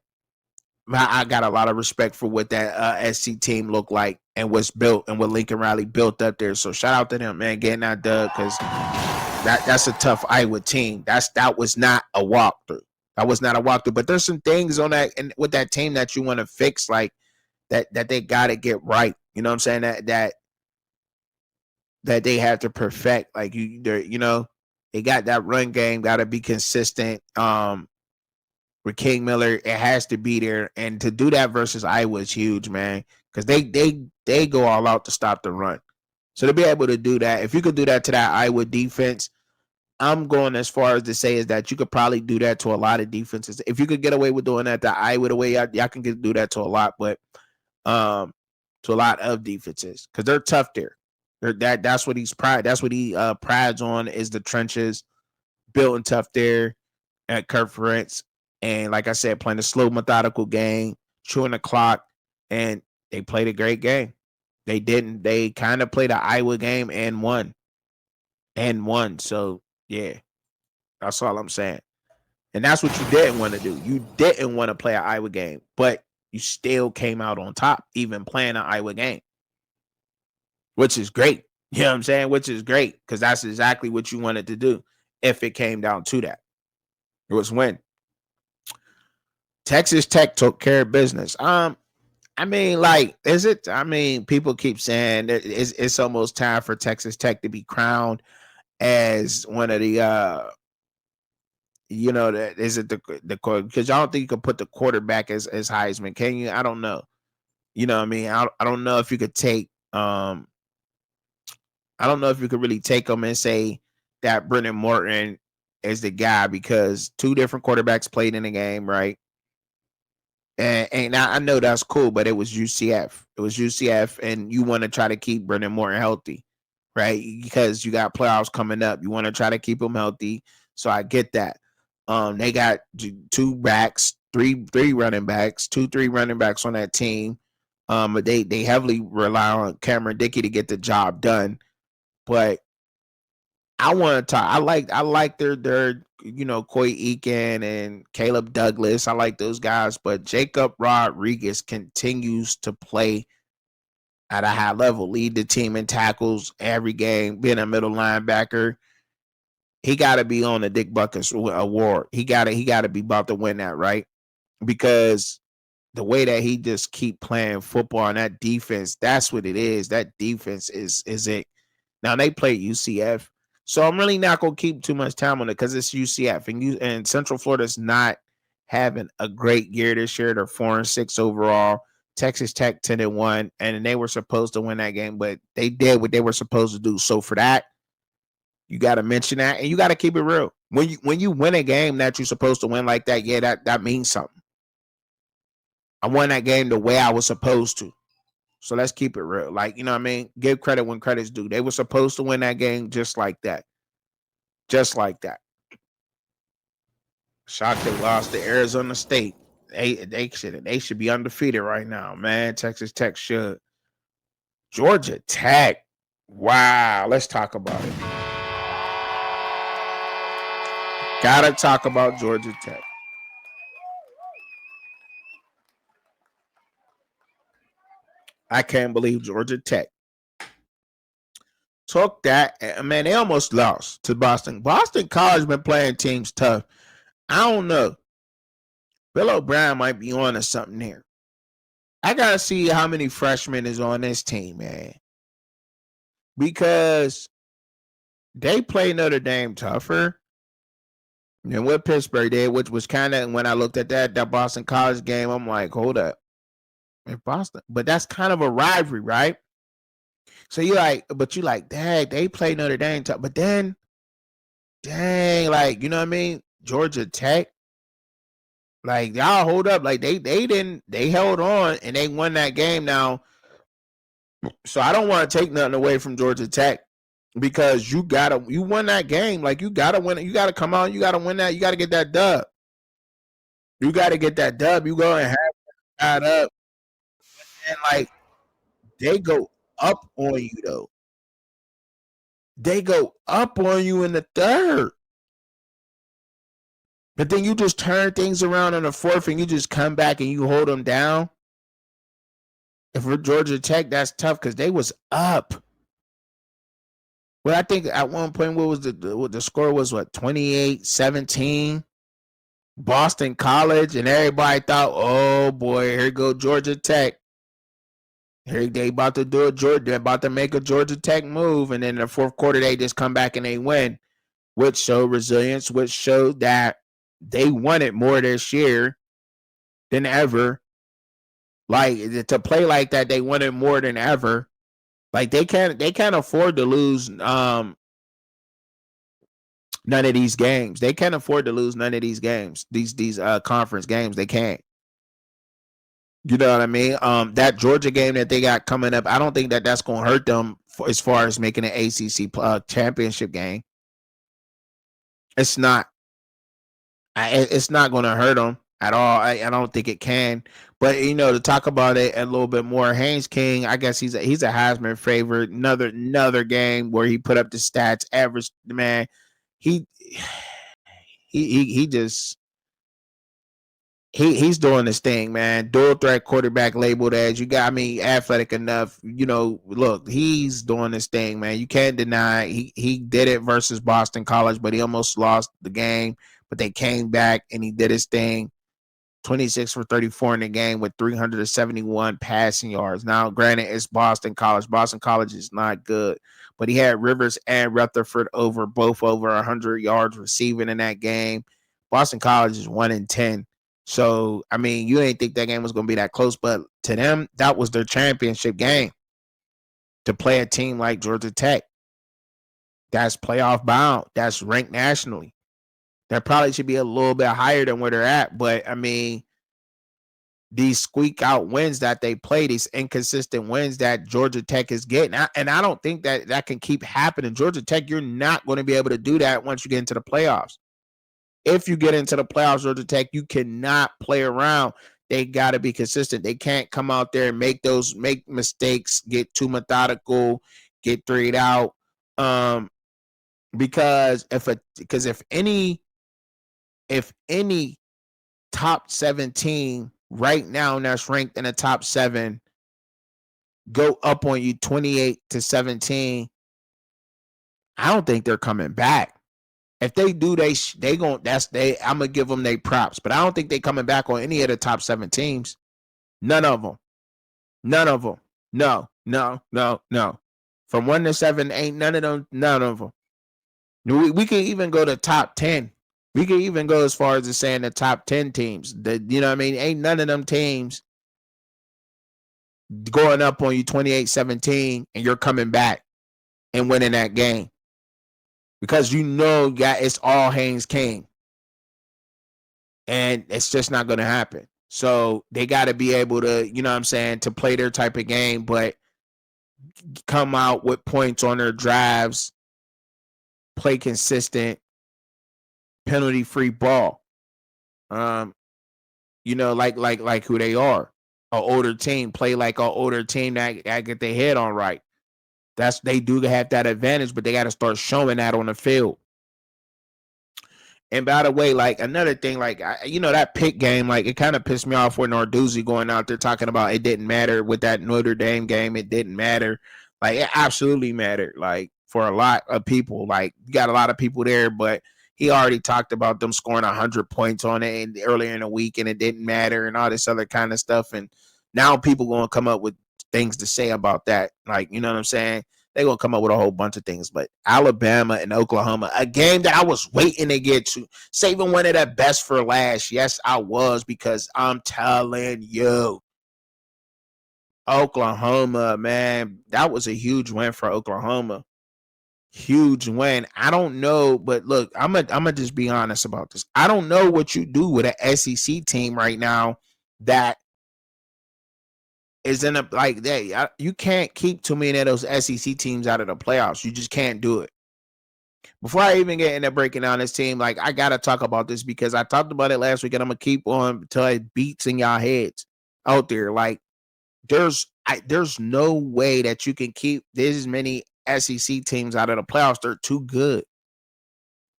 I got a lot of respect for what that SC team looked like and what's built and what Lincoln Riley built up there. So shout out to them, man, getting that dub, because that's a tough Iowa team. That was not a walkthrough. That was not a walkthrough. But there's some things on that and with that team that you want to fix, like that they got to get right. You know what I'm saying? That they have to perfect. Like they got that run game, got to be consistent. With King Miller, it has to be there, and to do that versus Iowa is huge, man, because they go all out to stop the run. So to be able to do that, if you could do that to that Iowa defense, I'm going as far as to say is that you could probably do that to a lot of defenses. If you could get away with doing that to Iowa the way y'all can do that to a lot, but to a lot of defenses, because they're tough there. That's what he's That's what he prides on, is the trenches, built and tough there at Kurt Ferentz. And like I said, playing a slow, methodical game, chewing the clock, and they played a great game. They didn't. They kind of played an Iowa game and won. So yeah, that's all I'm saying. And that's what you didn't want to do. You didn't want to play an Iowa game, but you still came out on top, even playing an Iowa game, which is great. You know what I'm saying? Which is great, because that's exactly what you wanted to do if it came down to that. It was win. Texas Tech took care of business. I mean, like, is it? I mean, people keep saying that it's almost time for Texas Tech to be crowned as one of the that is it the because I don't think you could put the quarterback as Heisman, can you? I don't know. You know what I mean? I don't know if you could take I don't know if you could really take them and say that Brennan Morton is the guy because two different quarterbacks played in the game, right? And I know that's cool, but it was UCF. It was UCF, and you want to try to keep Brennan Morton healthy, right? Because you got playoffs coming up. You want to try to keep him healthy. So I get that. They got two backs, three running backs, three running backs on that team. But they heavily rely on Cameron Dickey to get the job done. But I want to talk. I like their Coy Eakin and Caleb Douglas. I like those guys, but Jacob Rodriguez continues to play at a high level, lead the team in tackles every game, being a middle linebacker. He got to be on the Dick Buckus award. He got to be about to win that, right? Because the way that he just keep playing football and that defense, that's what it is. That defense is it. Now they play UCF. So I'm really not gonna keep too much time on it because it's UCF and Central Florida's not having a great year this year. They're 4-6 overall. Texas Tech 10-1, and they were supposed to win that game, but they did what they were supposed to do. So for that, you got to mention that, and you got to keep it real. When you win a game that you're supposed to win like that, yeah, that means something. I won that game the way I was supposed to. So let's keep it real. Like, you know what I mean? Give credit when credit's due. They were supposed to win that game just like that. Just like that. Shocked they lost to Arizona State. They should be undefeated right now, man. Texas Tech should. Georgia Tech. Wow. Let's talk about it. Gotta talk about Georgia Tech. I can't believe Georgia Tech took that. Man, they almost lost to Boston. Boston College been playing teams tough. I don't know. Bill O'Brien might be on to something here. I gotta see how many freshmen is on this team, man. Because they play Notre Dame tougher than what Pittsburgh did, which was kind of when I looked at that Boston College game, I'm like, hold up. In Boston. But that's kind of a rivalry, right? So you like, dang, they play Notre Dame tough. But then, dang, like, you know what I mean? Georgia Tech. Like, y'all hold up. Like, they held on and they won that game now. So I don't want to take nothing away from Georgia Tech because you won that game. Like, you gotta win it. You gotta come on. You gotta win that. You gotta get that dub. You gotta get that dub. You go and have that up. And like, they go up on you though. They go up on you in the third. But then you just turn things around in the fourth and you just come back and you hold them down. And for Georgia Tech, that's tough because they was up. Well, I think at one point, what the score was, 28-17? Boston College, and everybody thought, oh boy, here go Georgia Tech. Here they about to do they're about to make a Georgia Tech move, and then in the fourth quarter, they just come back and they win, which showed resilience, which showed that they won it more this year than ever. Like, to play like that, they won it more than ever. Like, they can't afford to lose none of these games. They can't afford to lose none of these games. These conference games, they can't. You know what I mean? That Georgia game that they got coming up, I don't think that's going to hurt them as far as making an ACC championship game. It's not. It's not going to hurt them at all. I don't think it can. But to talk about it a little bit more, Haynes King, I guess he's a Heisman favorite. Another game where he put up the stats, average, man. He just he's doing this thing, man. Dual threat quarterback labeled as athletic enough. Look, he's doing this thing, man. You can't deny he did it versus Boston College, but he almost lost the game. But they came back and he did his thing. 26 for 34 in the game with 371 passing yards. Now, granted, it's Boston College. Boston College is not good, but he had Rivers and Rutherford both over 100 yards receiving in that game. Boston College is 1-10. So, I mean, you didn't think that game was going to be that close, but to them, that was their championship game, to play a team like Georgia Tech. That's playoff bound. That's ranked nationally. That probably should be a little bit higher than where they're at. But, I mean, these squeak out wins that they play, these inconsistent wins that Georgia Tech is getting. And I don't think that can keep happening. Georgia Tech, you're not going to be able to do that once you get into the playoffs. If you get into the playoffs, Georgia Tech, you cannot play around. They got to be consistent. They can't come out there and make mistakes, get too methodical, get 3'd out. Because if any top 7 team right now that's ranked in the top 7 go up on you 28-17, I don't think they're coming back. If they do, I'm gonna give them their props, but I don't think they coming back on any of the top 7 teams. None of them. No. From 1 to 7, ain't none of them. None of them. We can even go to top 10. We can even go as far as to saying the top 10 teams. You know what I mean? Ain't none of them teams going up on you 28-17 and you're coming back and winning that game. Because it's all Haynes King. And it's just not going to happen. So they got to be able to, you know what I'm saying, to play their type of game, but come out with points on their drives, play consistent, penalty-free ball. Like who they are. An older team, play like an older team that get their head on right. They do have that advantage, but they got to start showing that on the field. And by the way, like another thing, like that Pitt game, like it kind of pissed me off when Narduzzi going out there talking about it didn't matter with that Notre Dame game. It didn't matter. Like it absolutely mattered. Like for a lot of people, like you got a lot of people there, but he already talked about them scoring 100 points on it earlier in the week, and it didn't matter, and all this other kind of stuff. And now people going to come up with things to say about that. Like, you know what I'm saying? They're going to come up with a whole bunch of things. But Alabama and Oklahoma, a game that I was waiting to get to, saving one of the best for last. Yes, I was, because I'm telling you, Oklahoma, man, that was a huge win for Oklahoma. Huge win. I don't know, but look, I'm gonna just be honest about this. I don't know what you do with an SEC team right now that is in a like that. You can't keep too many of those SEC teams out of the playoffs. You just can't do it. Before I even get into breaking down this team, like I gotta talk about this because I talked about it last week, and I'm gonna keep on until it beats in y'all heads out there. Like there's no way that you can keep this many SEC teams out of the playoffs. They're too good.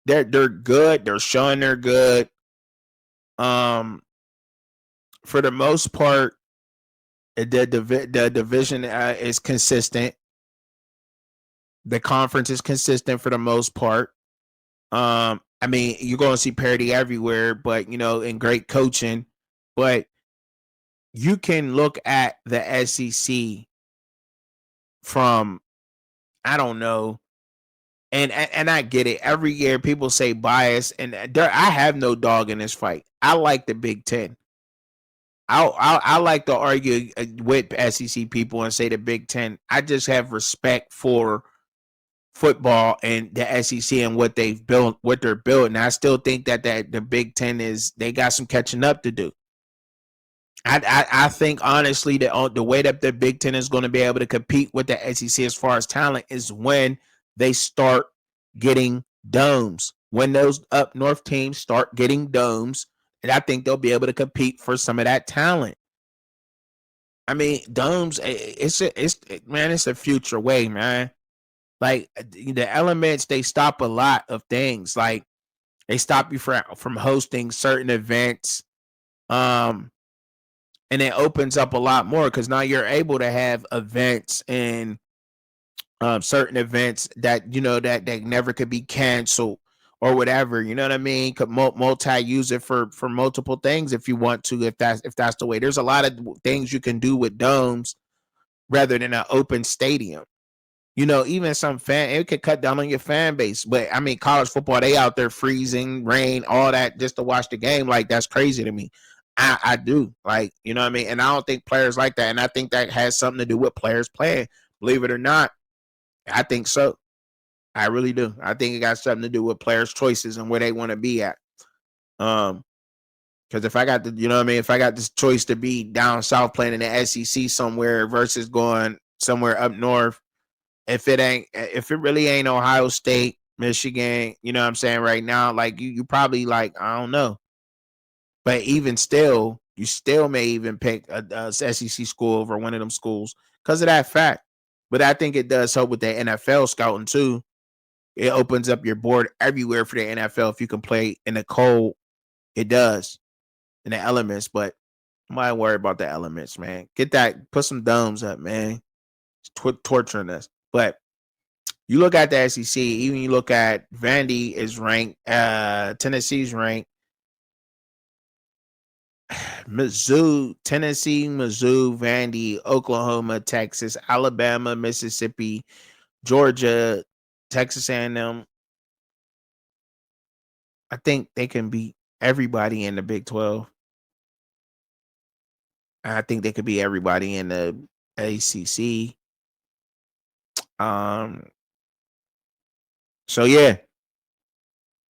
They're good. They're showing they're good. For the most part, the division is consistent. The conference is consistent for the most part. I mean, you're going to see parity everywhere, but in great coaching. But you can look at the SEC from, I don't know, and I get it. Every year people say bias, and I have no dog in this fight. I like the Big Ten. I like to argue with SEC people and say the Big Ten. I just have respect for football and the SEC and what they've built, what they're building. I still think that the Big Ten they got some catching up to do. I think honestly that the way that the Big Ten is going to be able to compete with the SEC as far as talent is when they start getting domes. When those up north teams start getting domes, and I think they'll be able to compete for some of that talent. I mean, domes, it's a future way, man. Like the elements, they stop a lot of things. Like they stop you from hosting certain events. And it opens up a lot more because now you're able to have events and certain events that that never could be canceled or whatever. You know what I mean? Could multi use it for multiple things if you want to. If that's the way, there's a lot of things you can do with domes rather than an open stadium. You know, even some fan, it could cut down on your fan base. But I mean, college football, they out there freezing, rain, all that just to watch the game. Like, that's crazy to me. I do. Like, you know what I mean? And I don't think players like that. And I think that has something to do with players playing. Believe it or not, I think so. I really do. I think it got something to do with players' choices and where they want to be at. Because if I got the, you know what I mean, if I got this choice to be down south playing in the SEC somewhere versus going somewhere up north, if it really ain't Ohio State, Michigan, you know what I'm saying, right now, like you probably, like, I don't know. But even still, you still may even pick a SEC school over one of them schools because of that fact. But I think it does help with the NFL scouting too. It opens up your board everywhere for the NFL if you can play in the cold. It does in the elements, but I'm not worried about the elements, man. Get that, put some domes up, man. It's torturing us. But you look at the SEC, even you look at Vandy is ranked, Tennessee's ranked, Mizzou, Tennessee, Mizzou, Vandy, Oklahoma, Texas, Alabama, Mississippi, Georgia, Texas A&M. I think they can beat everybody in the Big 12. I think they could beat everybody in the ACC. So yeah,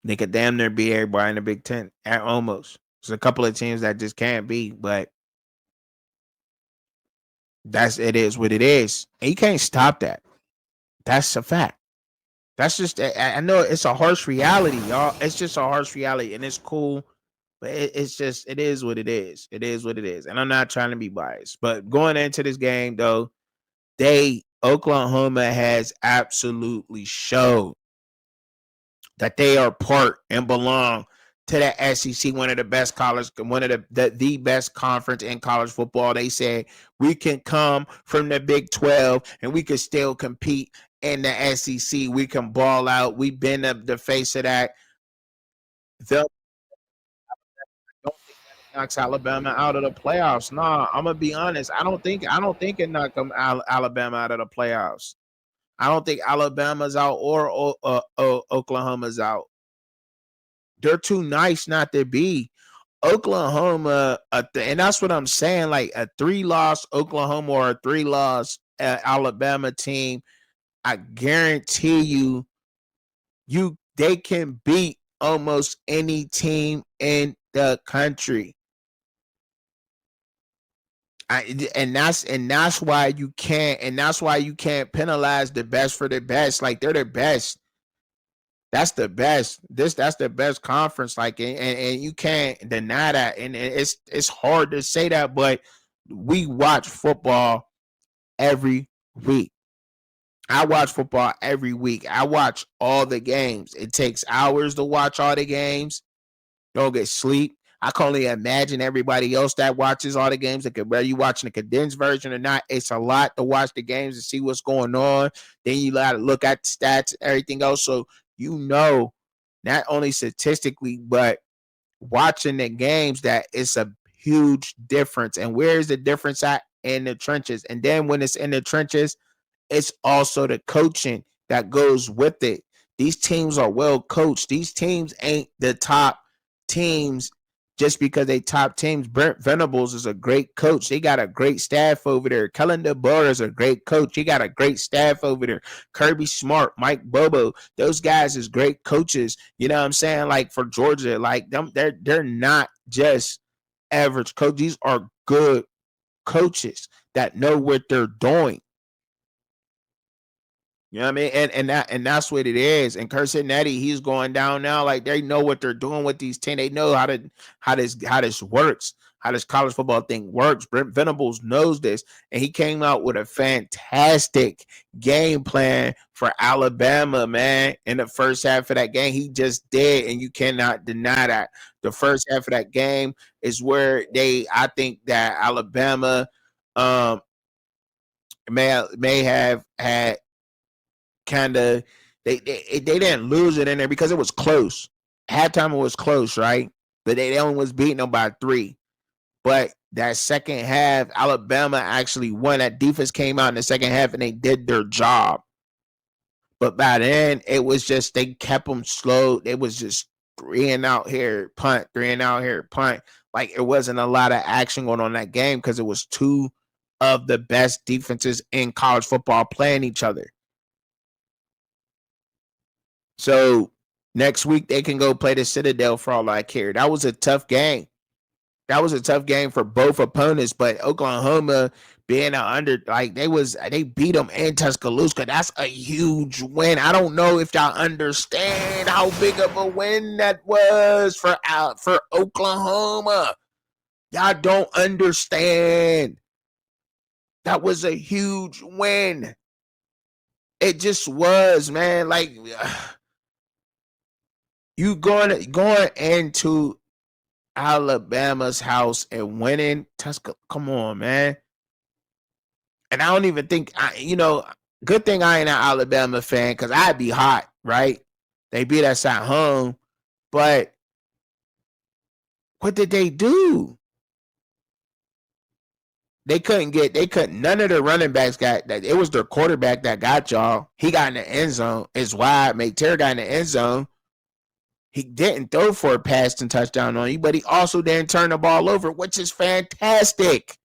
they could damn near beat everybody in the Big 10. Almost. There's a couple of teams that just can't beat, but it is what it is. And you can't stop that. That's a fact. That's just, I know it's a harsh reality, y'all. It's just a harsh reality, and it's cool, but it's just, it is what it is. It is what it is. And I'm not trying to be biased, but going into this game though, Oklahoma has absolutely showed that they are part and belong to the SEC, one of the best college, one of the best conference in college football. They said we can come from the Big 12 and we can still compete in the SEC. We can ball out. We've been the face of that. Don't think that knocks Alabama out of the playoffs. Nah, I'm gonna be honest. I don't think it knocked them Alabama out of the playoffs. I don't think Alabama's out or Oklahoma's out. They're too nice not to be. Oklahoma, and that's what I'm saying. Like a 3-loss Oklahoma or a 3-loss Alabama team, I guarantee they can beat almost any team in the country. And that's why you can't penalize the best for the best. Like, they're the best. That's the best. That's the best conference. Like, and you can't deny that. And it's hard to say that, but we watch football every week. I watch football every week. I watch all the games. It takes hours to watch all the games. Don't get sleep. I can only imagine everybody else that watches all the games. Whether you watching a condensed version or not, it's a lot to watch the games and see what's going on. Then you got to look at the stats and everything else. So you know, not only statistically, but watching the games, that it's a huge difference. And where's the difference at? In the trenches. And then when it's in the trenches, it's also the coaching that goes with it. These teams are well coached. These teams ain't the top teams just because they top teams. Brent Venables is a great coach. They got a great staff over there. Kellen DeBoer is a great coach. He got a great staff over there. Kirby Smart, Mike Bobo, those guys is great coaches. You know what I'm saying? Like, for Georgia, like them, they're not just average coaches. These are good coaches that know what they're doing. You know what I mean? And that's what it is. And Curcinetti, he's going down now. Like, they know what they're doing with these 10. They know how this works, how this college football thing works. Brent Venables knows this, and he came out with a fantastic game plan for Alabama, man. In the first half of that game, he just did, and you cannot deny that. The first half of that game is where I think that Alabama may have had kind of They didn't lose it in there because it was close. Halftime it was close, right? But they only was beating them by 3. But that second half, Alabama actually won. That defense came out in the second half and they did their job. But by then, it was just they kept them slow. It was just 3 and out here, punt, 3 and out here, punt. Like it wasn't a lot of action going on that game because it was 2 of the best defenses in college football playing each other. So next week they can go play the Citadel for all I care. That was a tough game. That was a tough game for both opponents, but Oklahoma being they beat them in Tuscaloosa. That's a huge win. I don't know if y'all understand how big of a win that was for Oklahoma. Y'all don't understand. That was a huge win. It just was, man. Like you going into Alabama's house and winning Tuscaloosa. Come on, man. And I don't even think good thing I ain't an Alabama fan because I'd be hot, right? They beat us at home, but what did they do? None of the running backs got that. It was their quarterback that got y'all. He got in the end zone. It's wide. Terry got in the end zone. He didn't throw for a pass and touchdown on you, but he also didn't turn the ball over, which is fantastic.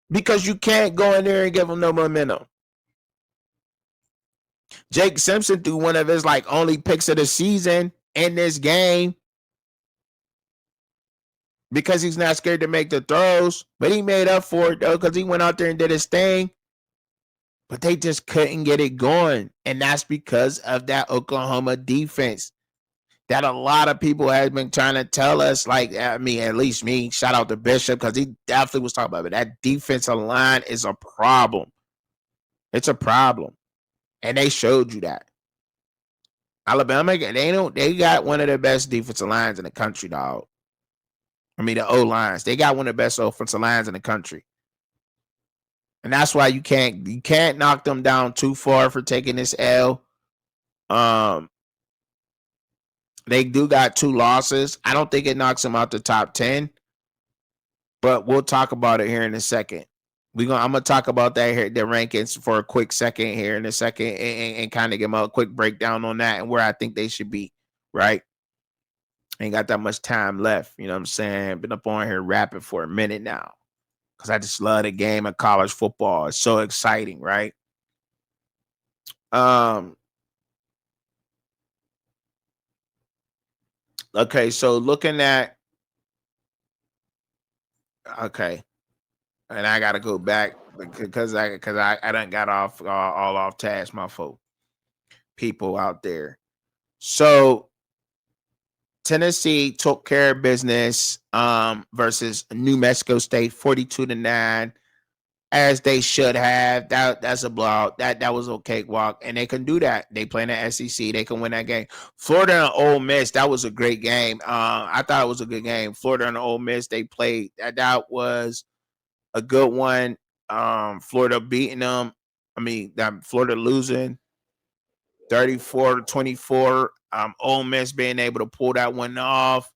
Because you can't go in there and give him no momentum. Jake Simpson threw one of his only picks of the season in this game because he's not scared to make the throws, but he made up for it though because he went out there and did his thing. But they just couldn't get it going, and that's because of that Oklahoma defense that a lot of people have been trying to tell us. At least me. Shout out to Bishop because he definitely was talking about it. That defensive line is a problem. It's a problem, and they showed you that. Alabama, they got one of the best defensive lines in the country, dog. The O lines. They got one of the best offensive lines in the country. And that's why you can't knock them down too far for taking this L. They do got 2 losses. I don't think it knocks them out the top 10. But we'll talk about it here in a second. I'm gonna talk about that here, the rankings for a quick second here in a second, and kind of give them a quick breakdown on that and where I think they should be. Right? Ain't got that much time left. You know what I'm saying? Been up on here rapping for a minute now because I just love the game of college football. It's so exciting, right? Okay, so looking at and I gotta go back because I done got off all off task, my people out there. So Tennessee took care of business versus New Mexico State 42-9, as they should have. That's a blowout. That was a cakewalk, and they can do that. They play in the SEC. They can win that game. Florida and Ole Miss, that was a great game. I thought it was a good game. Florida and Ole Miss, they played. That was a good one. Florida beating them. Florida losing 34-24. Ole Miss being able to pull that one off,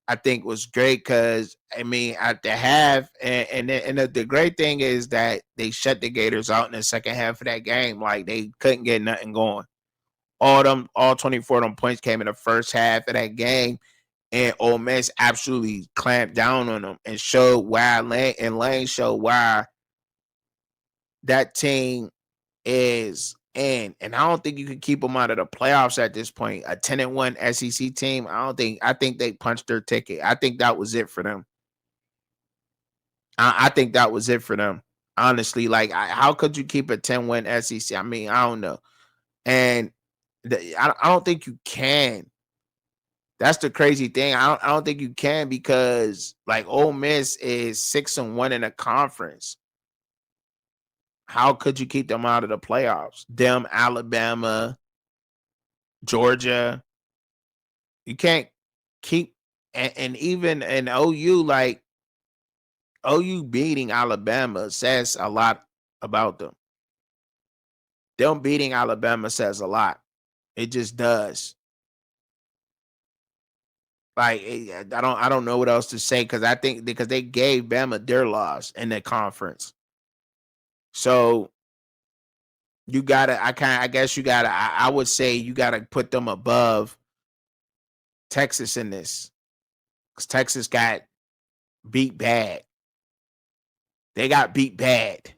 I think was great because at the half, and the great thing is that they shut the Gators out in the second half of that game. Like they couldn't get nothing going. All 24 of them points came in the first half of that game, and Ole Miss absolutely clamped down on them and showed why Lane showed why that team is in. And I don't think you can keep them out of the playoffs at this point. A 10-1 SEC team, I think they punched their ticket. I think that was it for them. I think that was it for them. Honestly, how could you keep a 10-win SEC? I don't know. And I don't think you can. That's the crazy thing. I don't think you can because Ole Miss is 6-1 in a conference. How could you keep them out of the playoffs? Them, Alabama, Georgia. You can't keep, and even in OU, OU beating Alabama says a lot about them. them beating Alabama says a lot. It just does. Like I don't know what else to say because I think because they gave Bama their loss in the conference. So you gotta, I guess you gotta, I would say you gotta put them above Texas in this because Texas got beat bad. They got beat bad,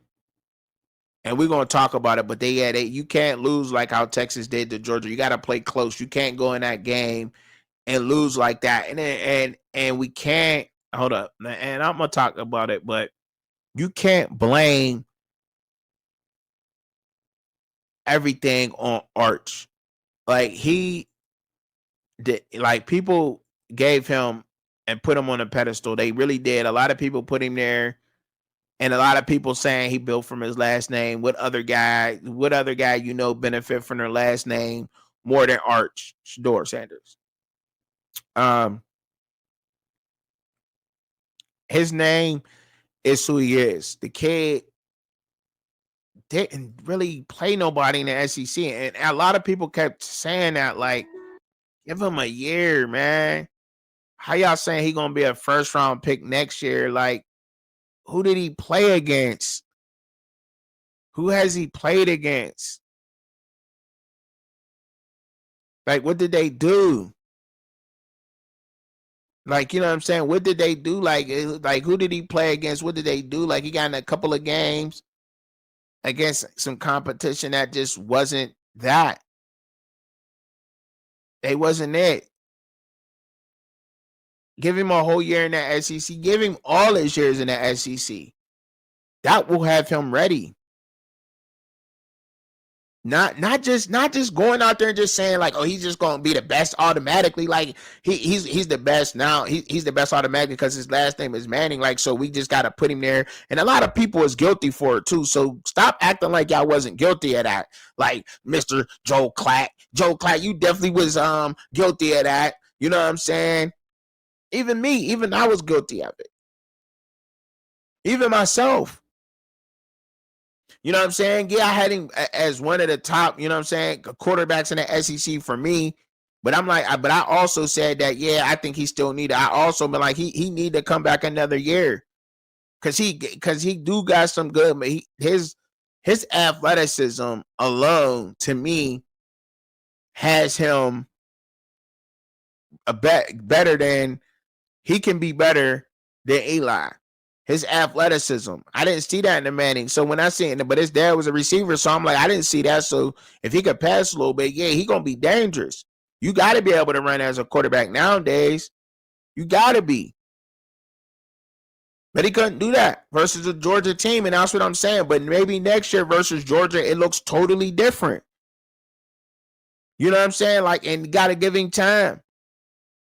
and we're gonna talk about it. But you can't lose like how Texas did to Georgia. You gotta play close. You can't go in that game and lose like that. And we can't hold up. And I'm gonna talk about it, but you can't blame everything on Arch. Like he did, like people gave him and put him on a pedestal. They really did. A lot of people put him there, and a lot of people saying he built from his last name. What other guy benefit from their last name more than Arch Shador Sanders? His name is who he is. The kid didn't really play nobody in the SEC, and a lot of people kept saying that, like, give him a year, man. How y'all saying he gonna be a first round pick next year? Like, who did he play against? Who has he played against? Like, what did they do? Like, you know what I'm saying? What did they do? Like who did he play against? What did they do? Like, he got in a couple of games against some competition that just wasn't that. They wasn't it. Give him a whole year in the SEC. Give him all his years in the SEC. That will have him ready. Not just going out there and just saying like, oh, he's just gonna be the best automatically. Like he's the best now. He's the best automatically because his last name is Manning. Like, so we just gotta put him there. And a lot of people is guilty for it too. So stop acting like y'all wasn't guilty of that. Like Mr. Joe Clack, you definitely was guilty of that. You know what I'm saying? Even I was guilty of it. Even myself. You know what I'm saying? Yeah, I had him as one of the top, you know what I'm saying, quarterbacks in the SEC for me. But I'm like, but I also said that, yeah, I think he still needed. I also been like, he need to come back another year. Cause he do got some good, but his athleticism alone to me has him better than he can be better than Eli. His athleticism. I didn't see that in the Manning. So when I seen it, but his dad was a receiver, so I'm like, I didn't see that. So if he could pass a little bit, yeah, he gonna be dangerous. You got to be able to run as a quarterback nowadays. You got to be. But he couldn't do that versus a Georgia team, and that's what I'm saying. But maybe next year versus Georgia, it looks totally different. You know what I'm saying? Like, and you got to give him time.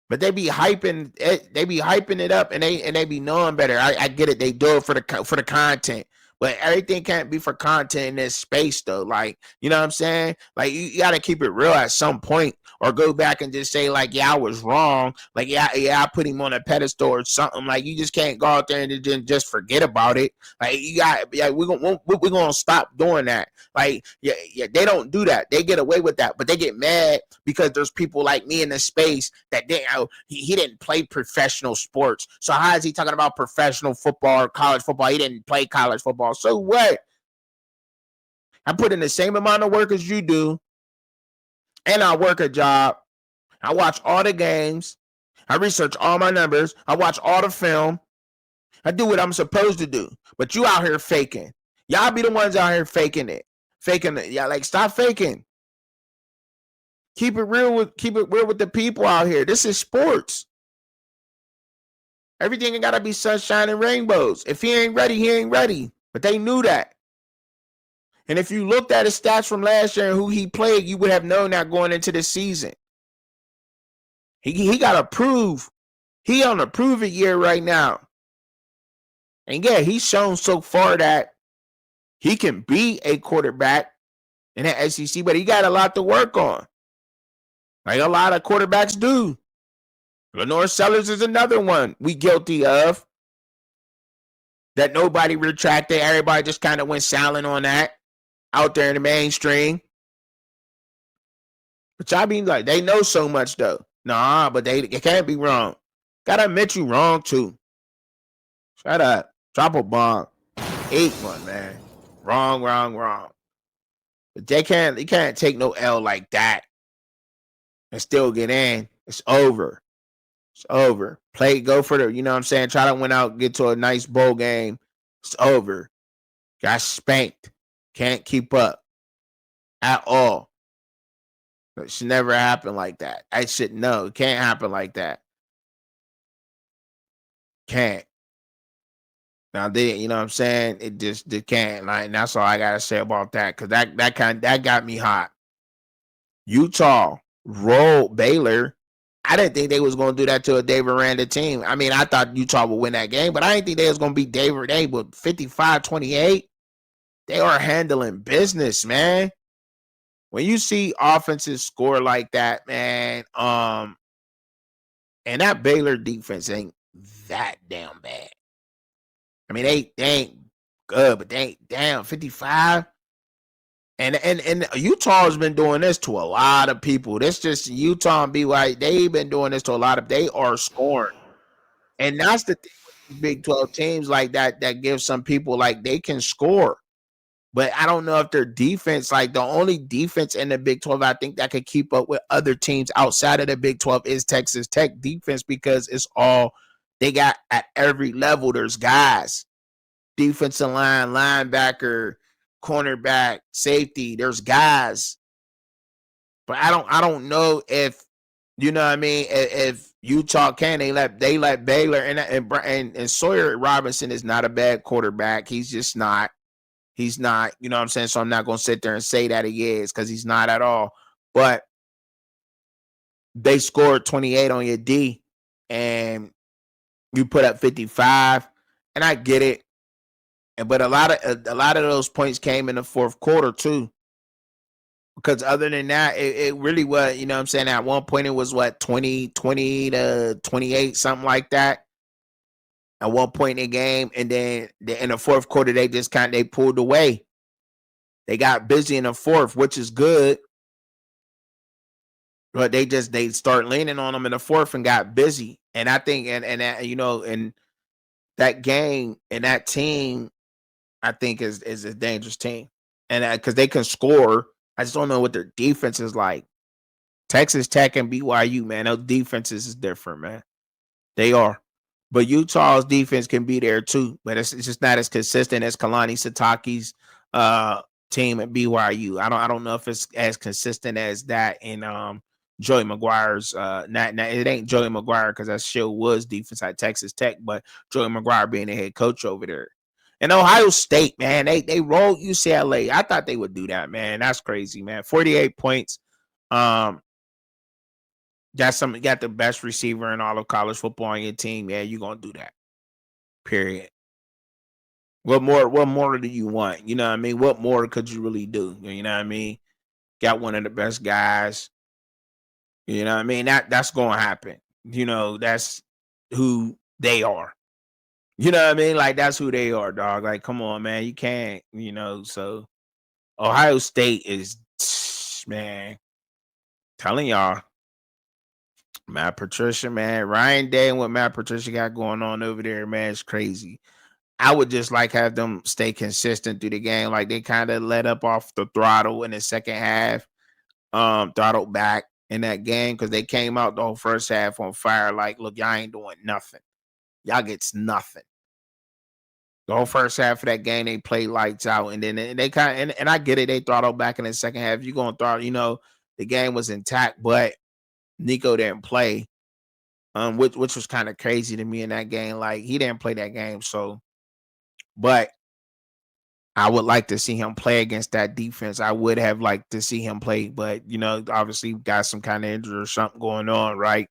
But they be hyping it up, and they be knowing better. I get it. They do it for the content, but everything can't be for content in this space though. Like, you know what I'm saying? Like, you got to keep it real at some point, or go back and just say like, yeah, I was wrong. Like, yeah, I put him on a pedestal or something. Like, you just can't go out there and just forget about it. Like, you got, yeah, we're gonna stop doing that. Like, yeah, they don't do that. They get away with that, but they get mad because there's people like me in the space that he didn't play professional sports. So how is he talking about professional football or college football? He didn't play college football. So what? I put in the same amount of work as you do, and I work a job. I watch all the games. I research all my numbers. I watch all the film. I do what I'm supposed to do. But you out here faking. Y'all be the ones out here faking it. Yeah, like, stop faking. Keep it real with the people out here. This is sports. Everything ain't gotta be sunshine and rainbows. If he ain't ready, he ain't ready. But they knew that. And if you looked at his stats from last year and who he played, you would have known that going into the season. He got to prove. He on a prove it year right now. And yeah, he's shown so far that he can be a quarterback in the SEC, but he got a lot to work on. Like a lot of quarterbacks do. Lenore Sellers is another one we guilty of. That nobody retracted. Everybody just kind of went silent on that. out there in the mainstream. But y'all be like, they know so much though. Nah, but they can't be wrong. Gotta admit you wrong too. Shut up. Drop a bomb. 8-1, man. Wrong, wrong, wrong. But you can't take no L like that and still get in. It's over. It's over. Go for the, you know what I'm saying? Try to win out, get to a nice bowl game. It's over. Got spanked. Can't keep up at all. It should never happen like that. I should know. It can't happen like that. Can't. Now they, you know what I'm saying? It can't. Like, and that's all I gotta say about that. Cause that got me hot. Utah rolled Baylor. I didn't think they was gonna do that to a Dave Aranda team. I mean, I thought Utah would win that game, but I didn't think they was gonna beat Dave. They with 55-28. They are handling business, man. When you see offenses score like that, man, and that Baylor defense ain't that damn bad. I mean, they ain't good, but they ain't damn 55. And Utah has been doing this to a lot of people. This just Utah and BYU. They've been doing this to a lot of. They are scoring, and that's the thing with Big 12 teams like that. That gives some people like they can score, but I don't know if their defense, like the only defense in the Big 12, I think that could keep up with other teams outside of the Big 12 is Texas Tech defense because it's all they got at every level. There's guys, defensive line, linebacker, cornerback, safety. There's guys, but I don't know if you know what I mean. If Utah can, they let Baylor and Sawyer Robinson is not a bad quarterback. He's just not. He's not. You know what I'm saying. So I'm not gonna sit there and say that he is because he's not at all. But they scored 28 on your D, and you put up 55, and I get it. But a lot of those points came in the fourth quarter too. Because other than that, it really was, you know what I'm saying? At one point, it was what, 20 to 28, something like that. At one point in the game. And then in the fourth quarter, they just they pulled away. They got busy in the fourth, which is good. But they start leaning on them in the fourth and got busy. And I think, and you know, and that game and that team, I think is a dangerous team. And because they can score, I just don't know what their defense is like. Texas Tech and BYU, man, those defenses is different, man. They are. But Utah's defense can be there too, but it's just not as consistent as Kalani Sitake's team at BYU. I don't know if it's as consistent as that in Joey McGuire's not it ain't Joey McGuire because that still was defense at Texas Tech, but Joey McGuire being the head coach over there. And Ohio State, man, they rolled UCLA. I thought they would do that, man. That's crazy, man. 48 points. Got the best receiver in all of college football on your team. Yeah, you're gonna do that. Period. What more do you want? You know what I mean? What more could you really do? You know what I mean? Got one of the best guys. You know what I mean? That's gonna happen. You know, that's who they are. You know what I mean? Like that's who they are, dog. Like, come on, man. You can't, you know, so Ohio State is man, telling y'all. Matt Patricia, man. Ryan Day and what Matt Patricia got going on over there, man, is crazy. I would just like have them stay consistent through the game. Like they kind of let up off the throttle in the second half, throttled back in that game because they came out the whole first half on fire. Like, look, y'all ain't doing nothing. Y'all gets nothing. The whole first half of that game, they played lights out, and then they kind of and I get it, they throttled back in the second half. You're gonna throttle, you know, the game was intact, but Nico didn't play. Which was kind of crazy to me in that game. Like he didn't play that game, so but I would like to see him play against that defense. I would have liked to see him play, but you know, obviously got some kind of injury or something going on, right?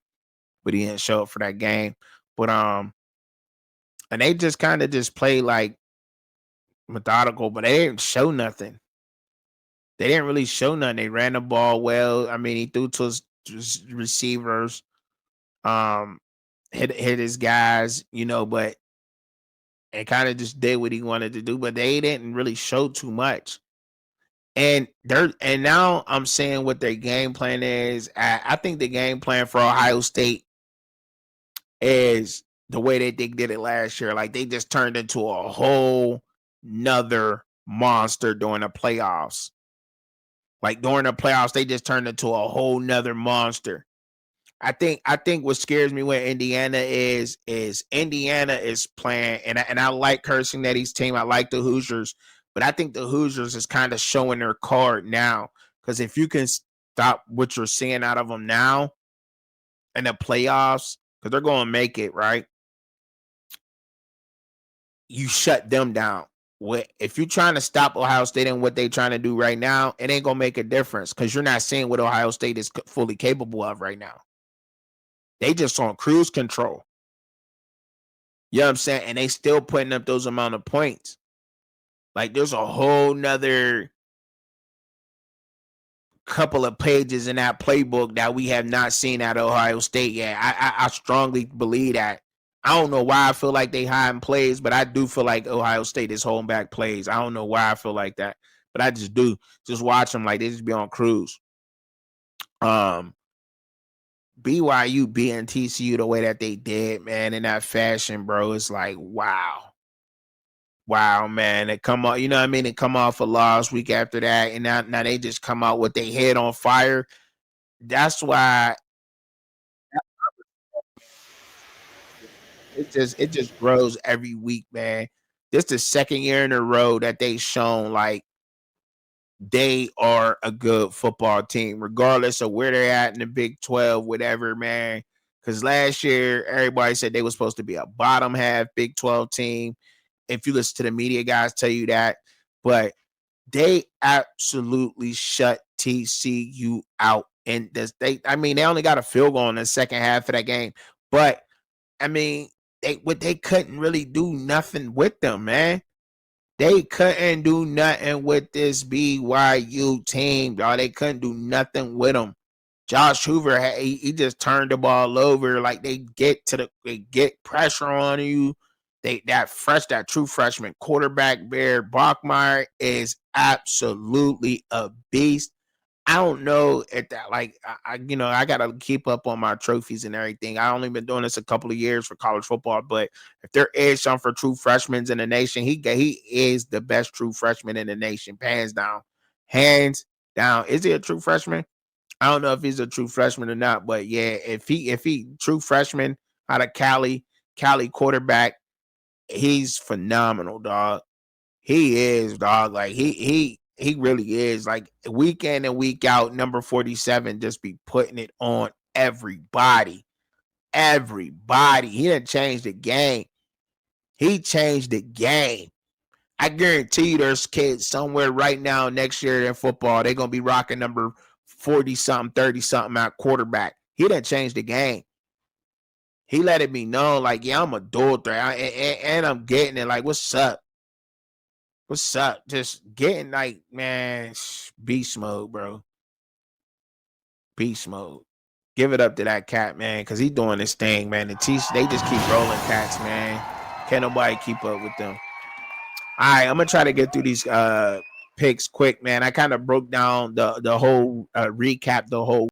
But he didn't show up for that game. But and they just kind of just play like methodical, but they didn't show nothing. They didn't really show nothing. They ran the ball well. I mean, he threw to his receivers, um, hit his guys, you know, but and kind of just did what he wanted to do, but they didn't really show too much. And now I'm saying what their game plan is. I think the game plan for Ohio State is the way that they did it last year. Like they just turned into a whole nother monster during the playoffs. Like during the playoffs, they just turned into a whole nother monster. I think what scares me with Indiana is Indiana is playing, and I like Cincinnati's team. I like the Hoosiers, but I think the Hoosiers is kind of showing their card now. Because if you can stop what you're seeing out of them now in the playoffs, because they're going to make it, right? You shut them down. If you're trying to stop Ohio State and what they're trying to do right now, it ain't gonna make a difference because you're not seeing what Ohio State is fully capable of right now. They just on cruise control. You know what I'm saying? And they still putting up those amount of points. Like there's a whole nother couple of pages in that playbook that we have not seen at Ohio State yet. I strongly believe that. I don't know why I feel like they hiding plays, but I do feel like Ohio State is holding back plays. I don't know why I feel like that, but I just do. Just watch them like they just be on cruise. BYU beating TCU the way that they did, man, in that fashion, bro. It's like wow, man. They come out, you know what I mean? They come off a loss week after that, and now they just come out with their head on fire. That's why it just grows every week, man. This the second year in a row that they shown like they are a good football team, regardless of where they're at in the Big 12, whatever, man. Because last year, everybody said they were supposed to be a bottom half Big 12 team. If you listen to the media guys tell you that, but they absolutely shut TCU out. And they only got a field goal in the second half of that game. But I mean, they couldn't really do nothing with them, man. They couldn't do nothing with this BYU team, y'all. They couldn't do nothing with them. Josh Hoover, he just turned the ball over. Like they get pressure on you. That true freshman quarterback, Bear Bachmeier, is absolutely a beast. I don't know if that like I gotta keep up on my trophies and everything. I only been doing this a couple of years for college football, but if there is some for true freshmen in the nation, he is the best true freshman in the nation, hands down, hands down. Is he a true freshman? I don't know if he's a true freshman or not, but yeah, if he true freshman out of Cali quarterback, he's phenomenal, dog. He is, dog. Like he really is. Like week in and week out, number 47 just be putting it on everybody. Everybody. He didn't change the game. He changed the game. I guarantee you there's kids somewhere right now next year in football. They're gonna be rocking number 40 something, 30 something at quarterback. He didn't change the game. He let it be known, like, yeah, I'm a dual threat. And I'm getting it. Like, what's up? What's up? Just getting like, man, beast mode, bro. Beast mode. Give it up to that cat, man, because he doing this thing, man. They just keep rolling cats, man. Can't nobody keep up with them. All right, I'm gonna try to get through these picks quick, man. I kind of broke down the whole recap, the whole